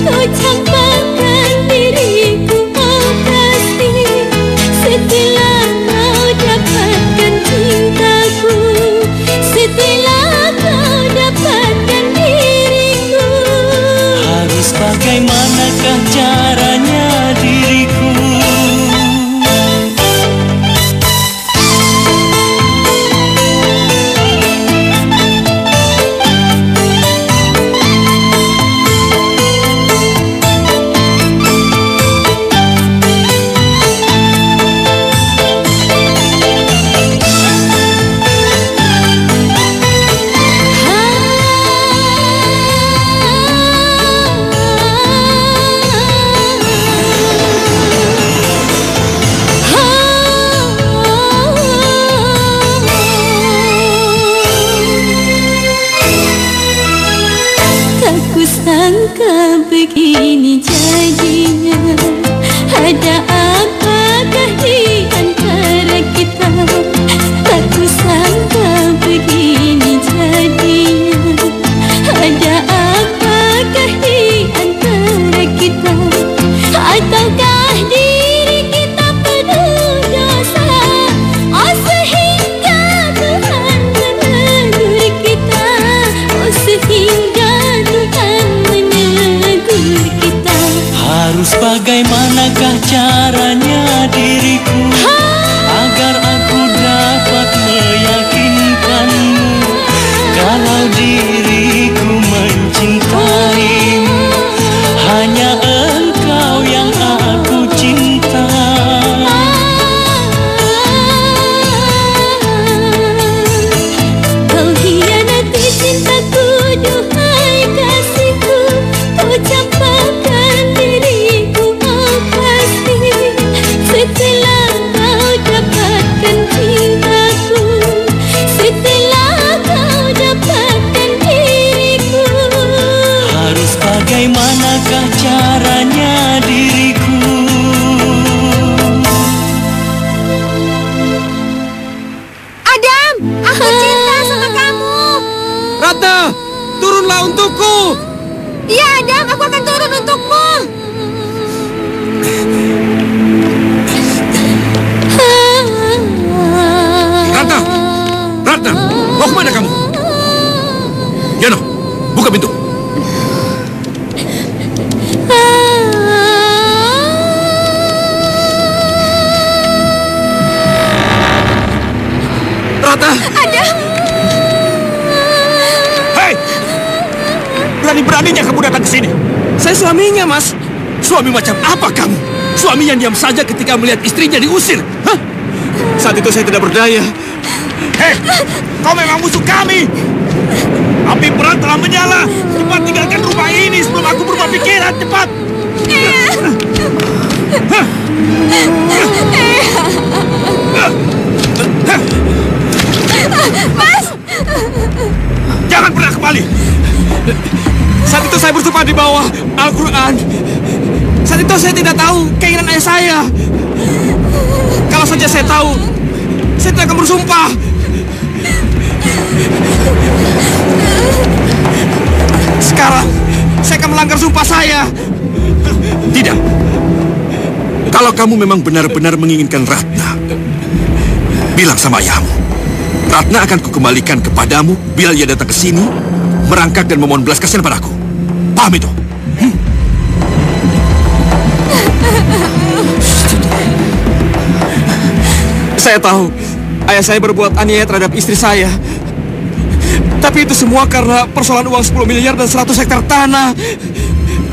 Kau campakkan diriku, oh kasih. Setelah kau dapatkan cintaku, setelah kau dapatkan diriku. Harus bagaimanakah caranya diriku? Tak kusangka begini jadinya. Ada apakah di antara kita? Tak kusangka begini jadinya. Ada apakah di antara kita? Ataukah diri kita penuh dosa? Oh sehingga Tuhan menegur kita. Oh sehingga Tuhan menegur kita. Harus bagaimanakah caranya diriku agar aku dapat meyakinkanmu kalau diriku mencintaimu. Hanya engkau yang aku cinta. Kau hianati cintaku, duhai kasihku. Kau campakkan diriku, oh kasih. Setelah kau dapatkan cintaku, setelah kau dapatkan diriku. Harus bagaimanakah caranya diriku? Adam, aku cinta sama kamu. Ratna, turunlah untukku. Iya Adam, aku akan turun untukmu. Ratna! Ratna! Mau kemana kamu? Yono, buka pintu. Ratna! Adam! Hei! Berani-beraninya kamu datang ke sini. Saya suaminya, Mas. Suami macam apa kamu? Suami yang diam saja ketika melihat istrinya diusir. Hah? Saat itu saya tidak berdaya. Hei! Kau memang musuh kami! Api perang telah menyala. Cepat tinggalkan rumah ini sebelum aku berubah pikiran. Cepat! Mas! Jangan pernah kembali! Saat itu saya bersumpah di bawah Al-Quran. Saat itu saya tidak tahu keinginan ayah saya. Kalau saja saya tahu, saya tidak akan bersumpah. Sekarang, saya akan melanggar sumpah saya. Tidak. Kalau kamu memang benar-benar menginginkan Ratna, bilang sama ayahmu. Ratna akan kukembalikan kepadamu bila ia datang ke sini, merangkak dan memohon belas kasihan padaku. Paham itu? Saya tahu ayah saya berbuat aniaya terhadap istri saya. Tapi itu semua karena persoalan uang 10 miliar dan 100 hektar tanah.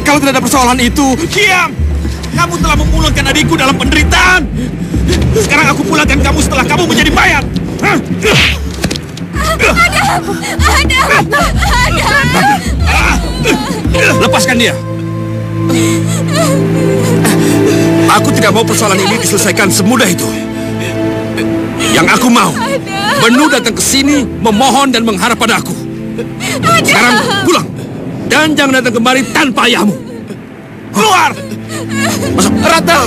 Kalau tidak ada persoalan itu... Diam! Kamu telah memulangkan adikku dalam penderitaan. Sekarang aku pulangkan kamu setelah kamu menjadi mayat. Adam! Lepaskan dia. Aku tidak mau persoalan ini diselesaikan semudah itu. Yang aku mau, Benu datang ke sini memohon dan mengharap pada aku. Sekarang pulang. Dan jangan datang kembari tanpa ayahmu. Keluar! Masuk. Ratna!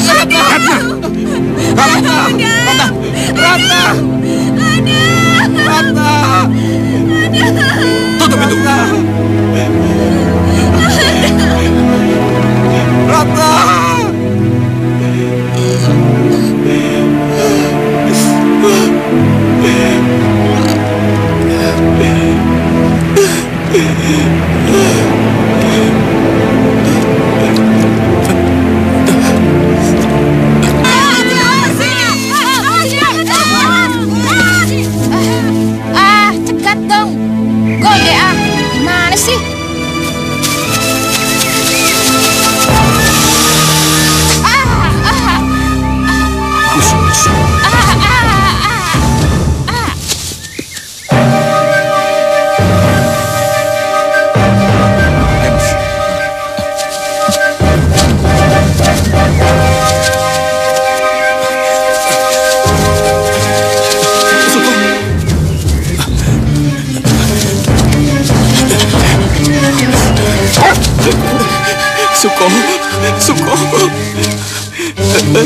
Ratna! Ratna! Ratna! Ratna! Ratna! Tutup pintu. Ratna! Cekat dong. Gode gimana sih?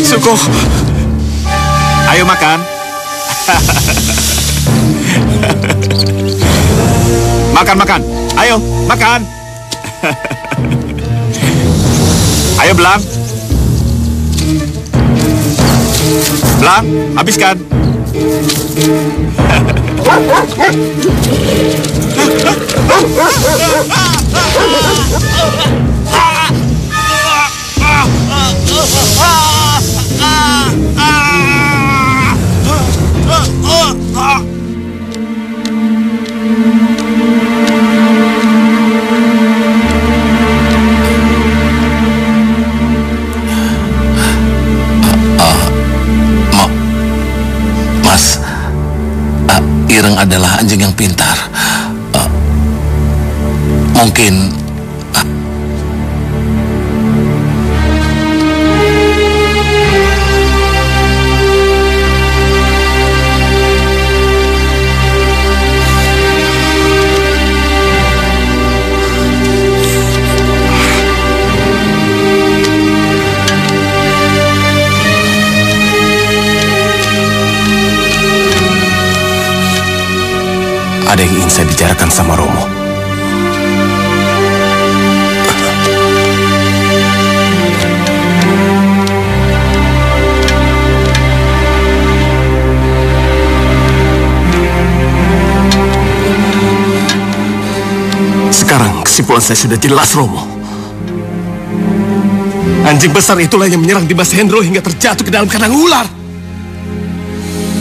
Suko. Ayo makan. Makan. Ayo, makan. Ayo, Belang. Belang, habiskan. Mas, Ireng adalah anjing yang pintar. Mungkin ada yang ingin saya bicarakan sama Romo. Sekarang kesimpulan saya sudah jelas, Romo. Anjing besar itulah yang menyerang Dimas Hendro hingga terjatuh ke dalam kandang ular.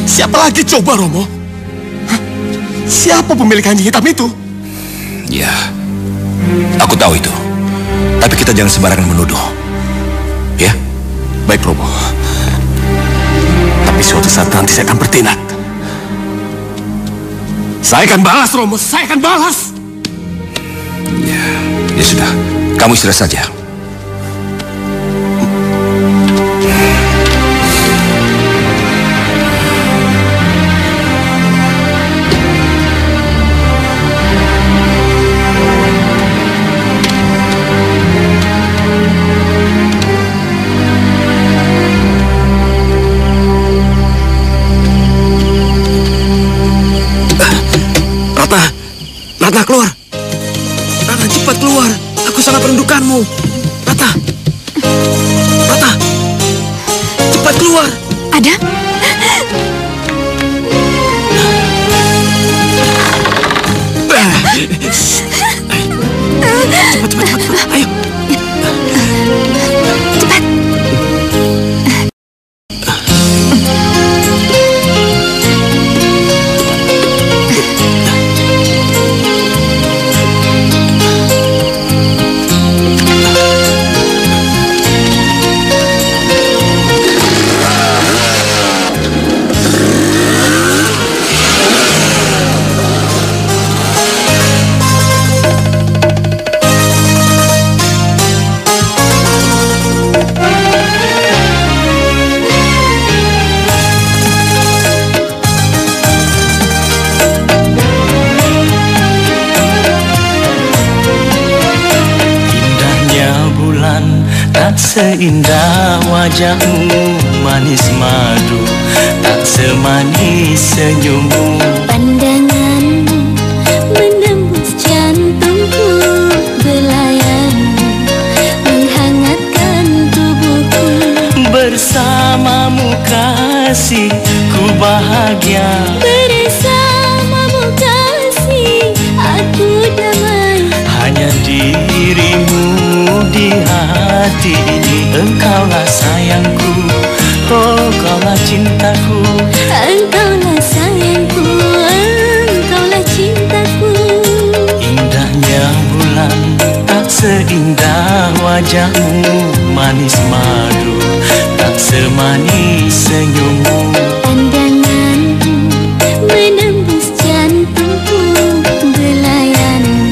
Siapa lagi coba, Romo? Siapa pemilik anjing hitam itu? ya, aku tahu itu. Tapi kita jangan sembarangan menuduh. Ya? Baik, Romo. Tapi suatu saat nanti saya akan bertindak. Saya akan balas, Romo. Saya akan balas. Ya sudah, kamu istirahat saja. Ratna, keluar. Ratna, cepat keluar. Aku sangat merindukanmu. Ratna. Ratna. Cepat keluar. Ada? Cepat. Ayo. Cepat. Indahnya bulan tak seindah wajahmu, manis madu tak semanis senyummu. Pandanganmu menembus jantungku, belayanmu menghangatkan tubuhku. Bersamamu kasih ku bahagia, Bersamamu kasih aku damai. hanya dirimu di hati ini. Engkaulah sayangku, oh kaulah cintaku. Engkaulah sayangku, engkaulah cintaku. Indahnya bulan tak seindah wajahmu, manis madu tak semanis senyummu. Pandanganmu menembus jantungku, belayanmu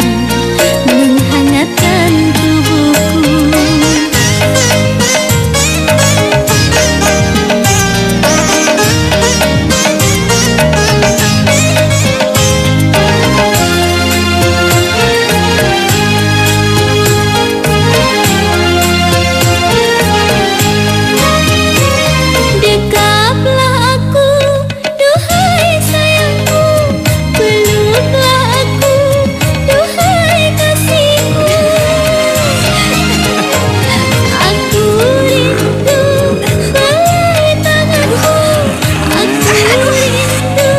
menghangatkan tubuhku. Dekaplah aku, duhai sayangku, peluklah aku, duhai kasihku. Aku rindu belai tanganmu, aku rindu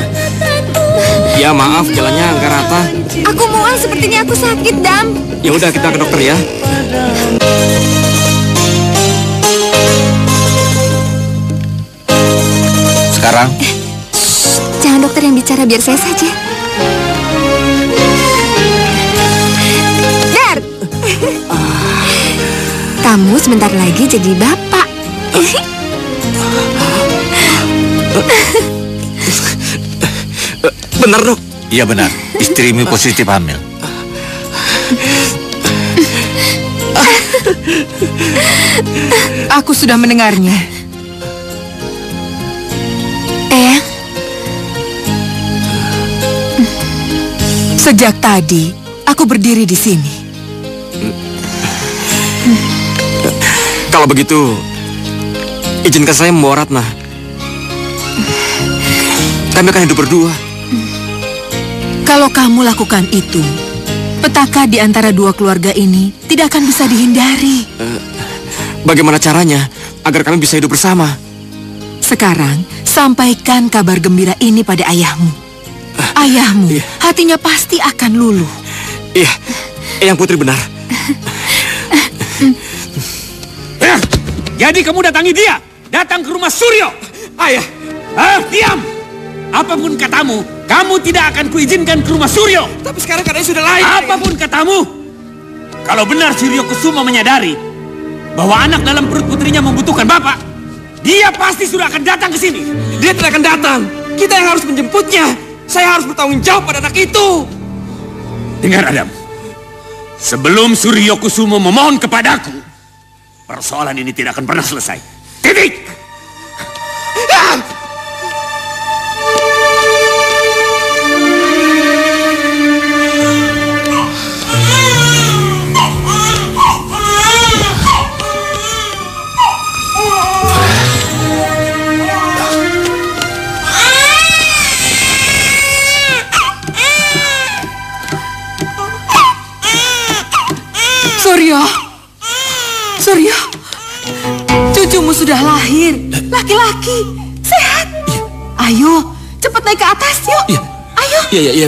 mataku. Ya maaf, jalannya nggak rata. Aku mual, sepertinya aku sakit, Dam. Ya udah, kita ke dokter ya. Sekarang Jangan dokter yang bicara, biar saya saja. Dar, kamu sebentar lagi jadi bapak. Benar dok? iya benar, istrimu positif hamil. Aku sudah mendengarnya. Eyang, Sejak tadi, aku berdiri di sini. Kalau begitu, izinkan saya membawa Ratna. Kami akan hidup berdua. Kalau kamu lakukan itu, petaka di antara dua keluarga ini tidak akan bisa dihindari. Bagaimana caranya agar kami bisa hidup bersama? Sekarang, sampaikan kabar gembira ini pada ayahmu. Ayahmu, hatinya pasti akan luluh. Iya, Eyang Putri benar. Jadi kamu datangi dia, datang ke rumah Suryo. Ayah, Diam. Apapun katamu, kamu tidak akan kuizinkan ke rumah Suryo. tapi sekarang keadaannya sudah lain. Apapun katamu, kalau benar Suryo Kusuma menyadari bahwa anak dalam perut putrinya membutuhkan bapak, dia pasti sudah akan datang ke sini. Dia tidak akan datang. Kita yang harus menjemputnya. Saya harus bertanggung jawab pada anak itu. Dengar Adam, sebelum Suryo Kusuma memohon kepadaku, persoalan ini tidak akan pernah selesai. Titik. Suryo, Suryo, cucumu sudah lahir, laki-laki, sehat. Ayo, cepat naik ke atas yuk. Ayo. Iya.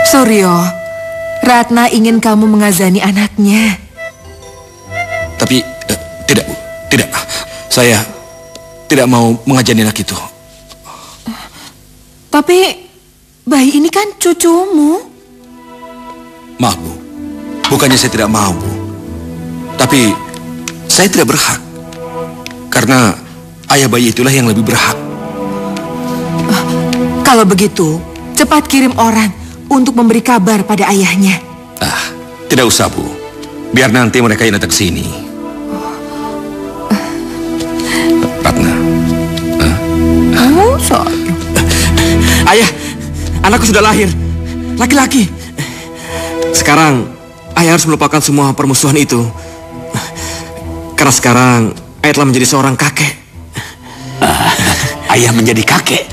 Suryo, Ratna ingin kamu mengazani anaknya. Tapi tidak, Bu. Tidak. Saya tidak mau mengajani anak itu. Tapi bayi ini kan cucumu. Maaf, Bu. Bukannya saya tidak mau, Bu. Tapi saya tidak berhak. Karena ayah bayi itulah yang lebih berhak. Kalau begitu, cepat kirim orang untuk memberi kabar pada ayahnya. Tidak usah, Bu. Biar nanti mereka yang datang ke sini. Ratna. Ayah, anakku sudah lahir. Laki-laki. Sekarang, ayah harus melupakan semua permusuhan itu. Karena sekarang, ayah telah menjadi seorang kakek. Ayah menjadi kakek?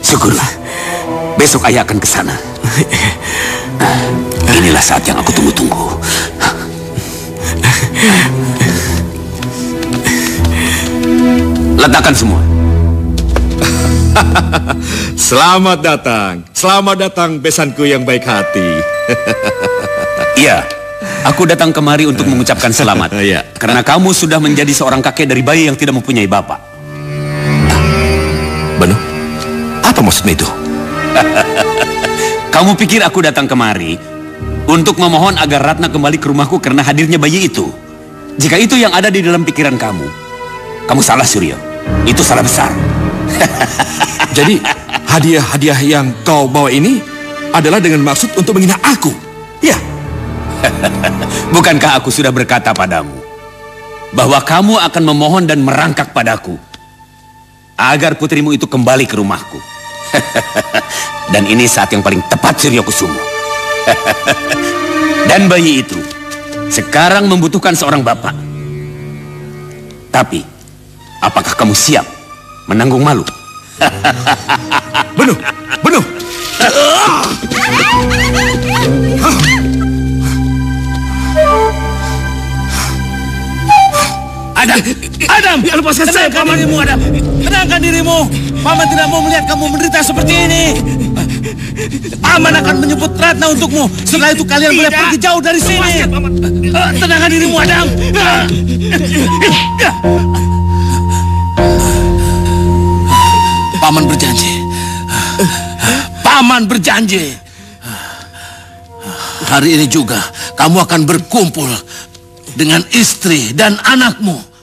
Syukurlah. Besok ayah akan ke sana. Inilah saat yang aku tunggu-tunggu. Letakkan semua. Selamat datang besanku yang baik hati. Iya, aku datang kemari untuk mengucapkan selamat. Karena kamu sudah menjadi seorang kakek dari bayi yang tidak mempunyai bapak. Beno, apa maksudnya itu? Kamu pikir aku datang kemari untuk memohon agar Ratna kembali ke rumahku karena hadirnya bayi itu? Jika itu yang ada di dalam pikiran kamu, kamu salah, Suryo. Itu salah besar. Jadi, hadiah-hadiah yang kau bawa ini adalah dengan maksud untuk menghina aku? Ya. Bukankah aku sudah berkata padamu bahwa kamu akan memohon dan merangkak padaku agar putrimu itu kembali ke rumahku? Dan ini saat yang paling tepat, Suryo Kusumo. Dan bayi itu sekarang membutuhkan seorang bapak. Tapi, apakah kamu siap menanggung malu? Beno. Adam, lepaskan saya, Paman. Adam, tenangkan dirimu. Paman tidak mau melihat kamu menderita seperti ini. Paman akan menyebut Ratna untukmu. Setelah itu kalian boleh pergi jauh dari sini. Tenangkan dirimu, Adam. Paman berjanji. Paman berjanji. Hari ini juga kamu akan berkumpul dengan istri dan anakmu.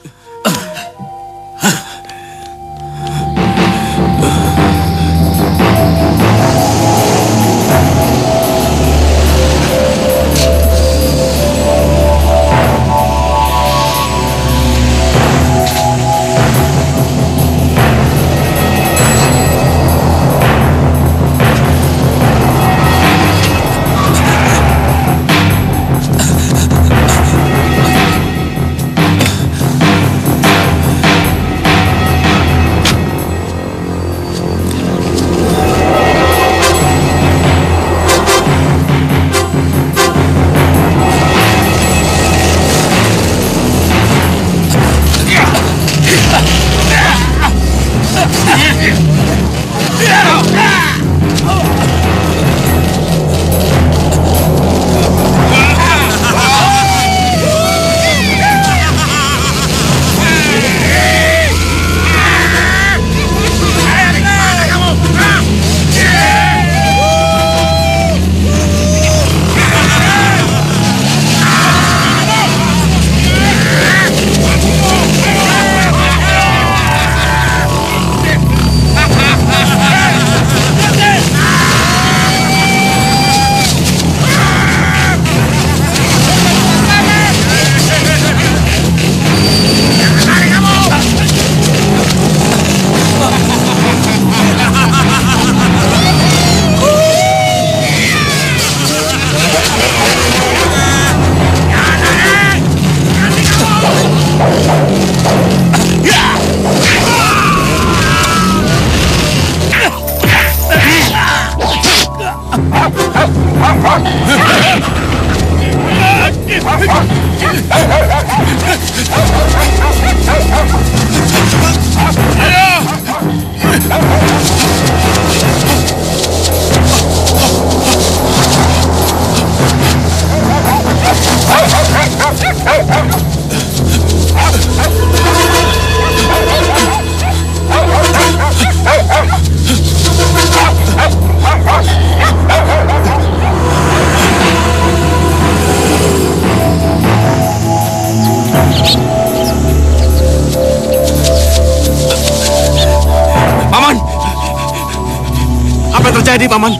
Apa yang terjadi, Paman?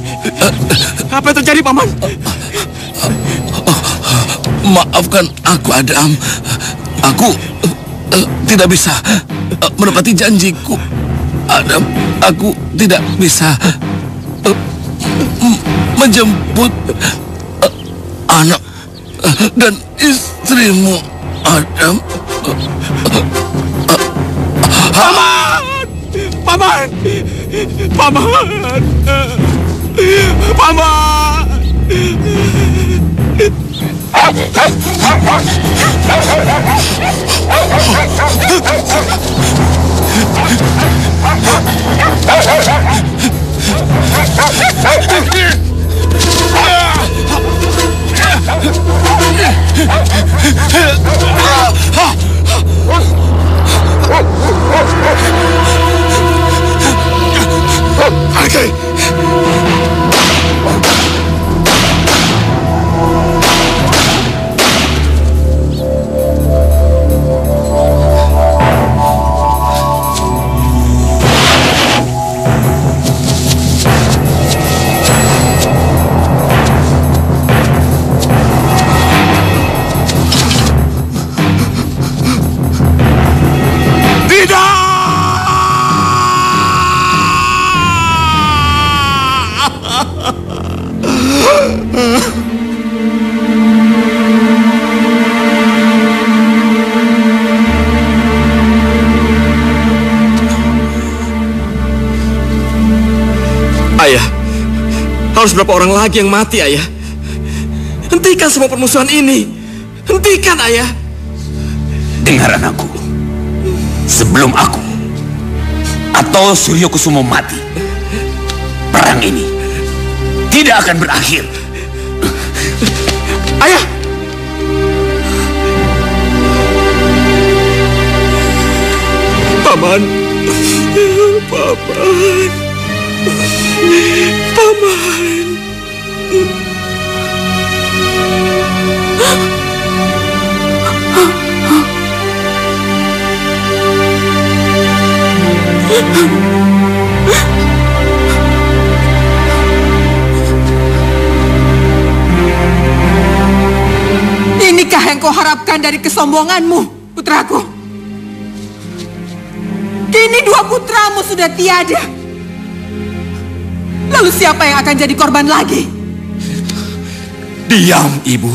kembali, Paman. Maafkan aku, Adam. Aku tidak bisa menepati janjiku. Adam, aku tidak bisa menjemput anak dan istrimu, Adam. Paman! Paman! Paman! Paman! Okay. Ayah, harus berapa orang lagi yang mati, Ayah? Hentikan semua permusuhan ini. Hentikan, Ayah. Dengar anakku. Sebelum aku atau Suryo Kusumo mati, perang ini tidak akan berakhir. Ayah! Paman. Paman. Paman. Inikah yang kau harapkan dari kesombonganmu, putraku? Kini dua putramu sudah tiada. Lalu siapa yang akan jadi korban lagi? Diam, Ibu.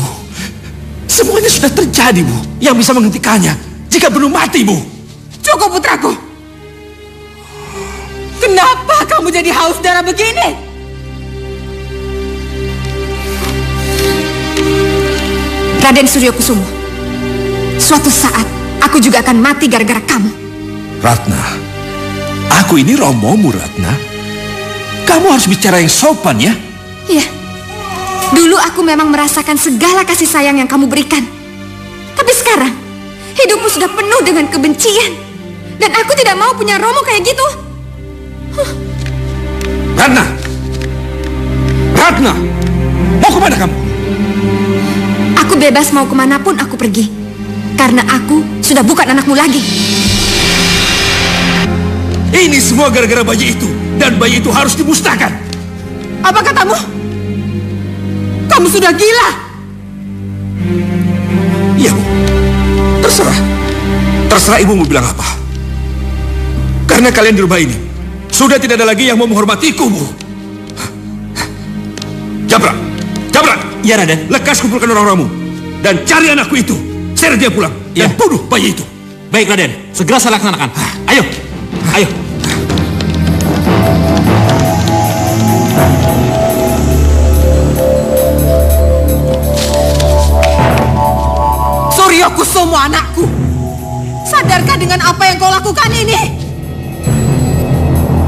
Semuanya sudah terjadi, Bu. Yang bisa menghentikannya jika belum mati, Bu. Cukup, putraku. Kenapa kamu jadi haus darah begini? Raden Suryo Kusumo, suatu saat aku juga akan mati gara-gara kamu. Ratna, aku ini romomu, Ratna. Kamu harus bicara yang sopan, ya? Iya. Dulu aku memang merasakan segala kasih sayang yang kamu berikan. Tapi sekarang, hidupmu sudah penuh dengan kebencian. Dan aku tidak mau punya Romo kayak gitu. Ratna! Ratna! Mau kemana kamu? Aku bebas mau kemanapun aku pergi. Karena aku sudah bukan anakmu lagi. Ini semua gara-gara bayi itu. Dan bayi itu harus dimusnahkan. Apa katamu? Kamu sudah gila. Iya, Bu. Terserah. Terserah Ibu mau bilang apa. Karena kalian di rumah ini sudah tidak ada lagi yang mau menghormatiku, Bu. Jabrak! Jabrak! Ya, Raden. Lekas kumpulkan orang-orangmu. Dan cari anakku itu. Seret dia pulang. Dan bunuh bayi itu. Baik, Raden. Segera saya laksanakan. Ayo. Ayo. Suryo Kusumo, anakku. Sadarkah dengan apa yang kau lakukan ini?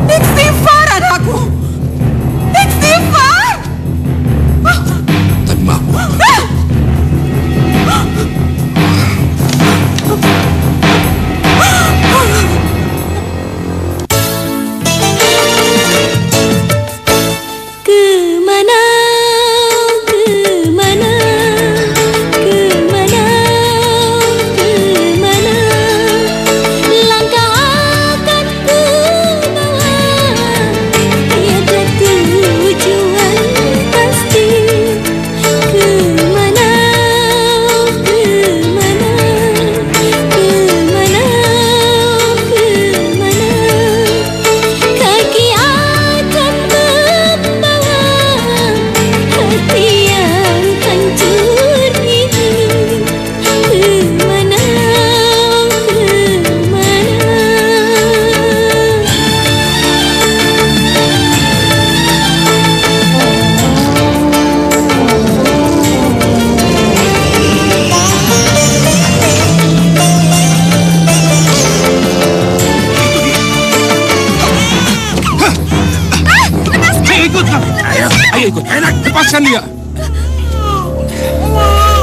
Istighfar, anakku. Istighfar. Tapi maaf, Bu. Kemana, kemana, kemana, kemana langkah akan ku bawa, ya lepaskan dia.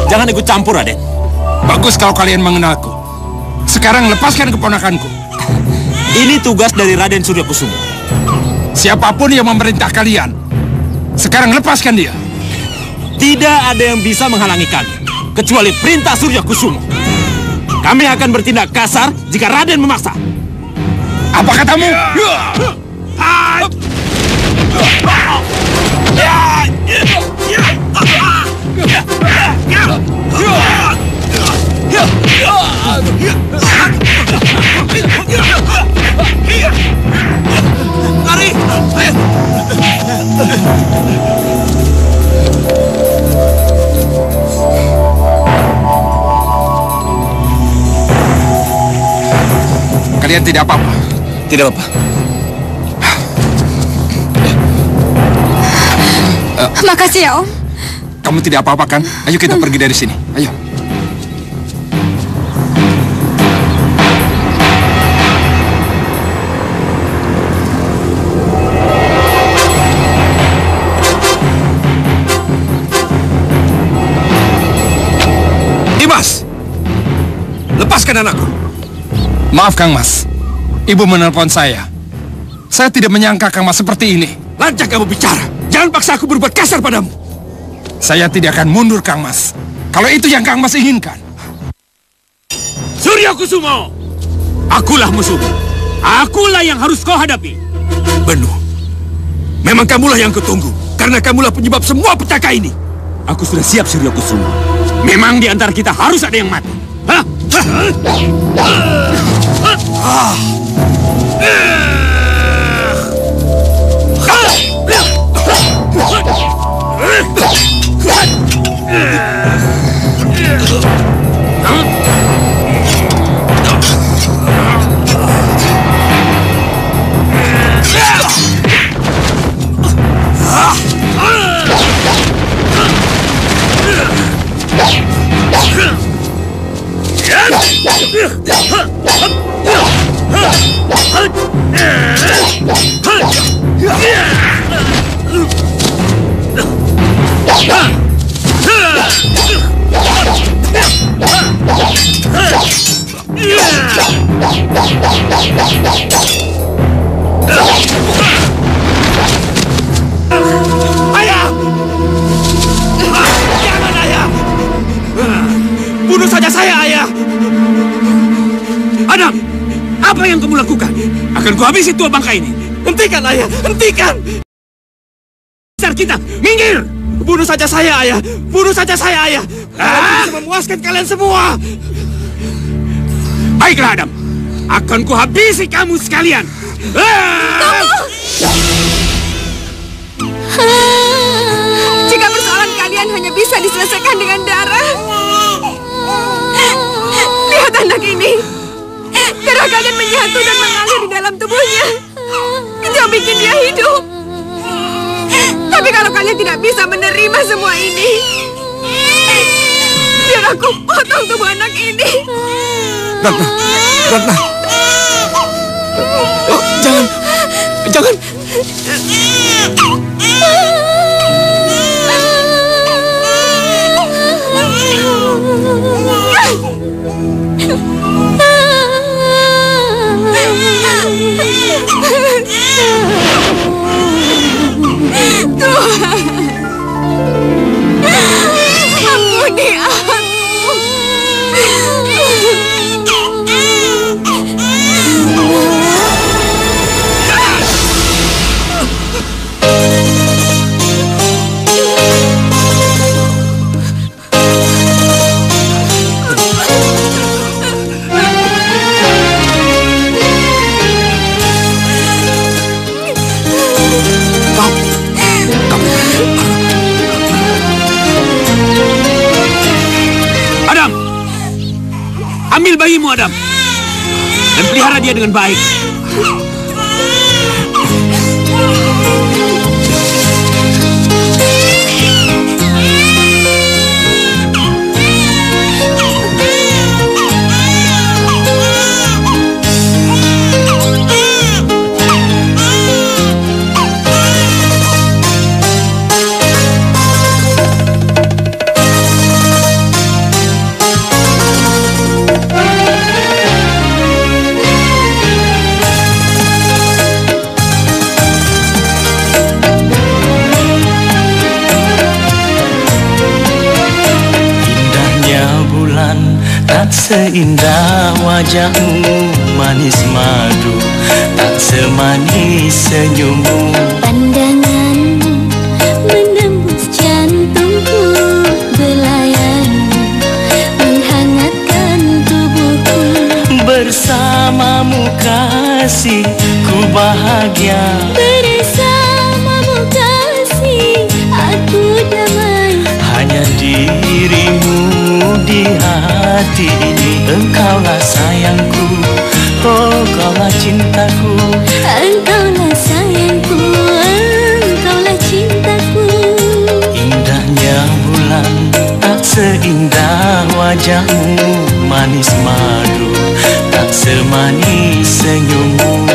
Jangan ikut campur, Raden. Bagus kalau kalian mengenalku. Sekarang lepaskan keponakanku. Ini tugas dari Raden Suryakusumo. Siapapun yang memerintah kalian, sekarang lepaskan dia. Tidak ada yang bisa menghalangi kami, kecuali perintah Suryakusumo. Kami akan bertindak kasar jika Raden memaksa. Apa katamu? Lari! Kalian tidak apa-apa? Tidak apa-apa. Makasih ya, Om. Kamu tidak apa-apa kan? Ayo kita pergi dari sini. Ayo. Dimas! Lepaskan anakku. Maaf, Kang Mas. Ibu menelpon saya. Saya tidak menyangka Kang Mas seperti ini. Lancang kamu bicara. Jangan paksa aku berbuat kasar padamu. Saya tidak akan mundur, Kang Mas. Kalau itu yang Kang Mas inginkan. Suryakusumo! Akulah musuhmu. Akulah yang harus kau hadapi. Benuh. Memang kamulah yang kutunggu. Karena kamulah penyebab semua petaka ini. Aku sudah siap, Suryakusumo. Memang di antara kita harus ada yang mati. Hah? Ayah! Jangan, Ayah! Bunuh saja saya, Ayah! Adam, apa yang kamu lakukan? Akan kuhabisi tua bangka ini. Hentikan, Ayah! Hentikan! Besar kita, minggir! Bunuh saja saya, Ayah! Bunuh saja saya, Ayah! Aku bisa memuaskan kalian semua! Baiklah, Adam. Akan kuhabisi kamu sekalian. Jika persoalan kalian hanya bisa diselesaikan dengan darah, lihat anak ini. Darah kalian menyatu dan mengalir di dalam tubuhnya. Itu yang bikin dia hidup. Tapi kalau kalian tidak bisa menerima semua ini, biar aku potong tubuh anak ini. Ratna, Ratna. Oh, jangan, jangan. Tuhan, ampuni aku. Ambil bayimu, Adam, dan pelihara dia dengan baik. tak seindah wajahmu manis madu, tak semanis senyummu. Pandanganmu menembus jantungku, belayanmu menghangatkan tubuhku. Bersamamu kasih ku bahagia, Bersamamu kasih aku damai. hanya dirimu di hati ini. Engkaulah sayangku, oh kaulah cintaku. Engkaulah sayangku, engkaulah cintaku. Indahnya bulan tak seindah wajahmu manis madu, tak semanis senyummu.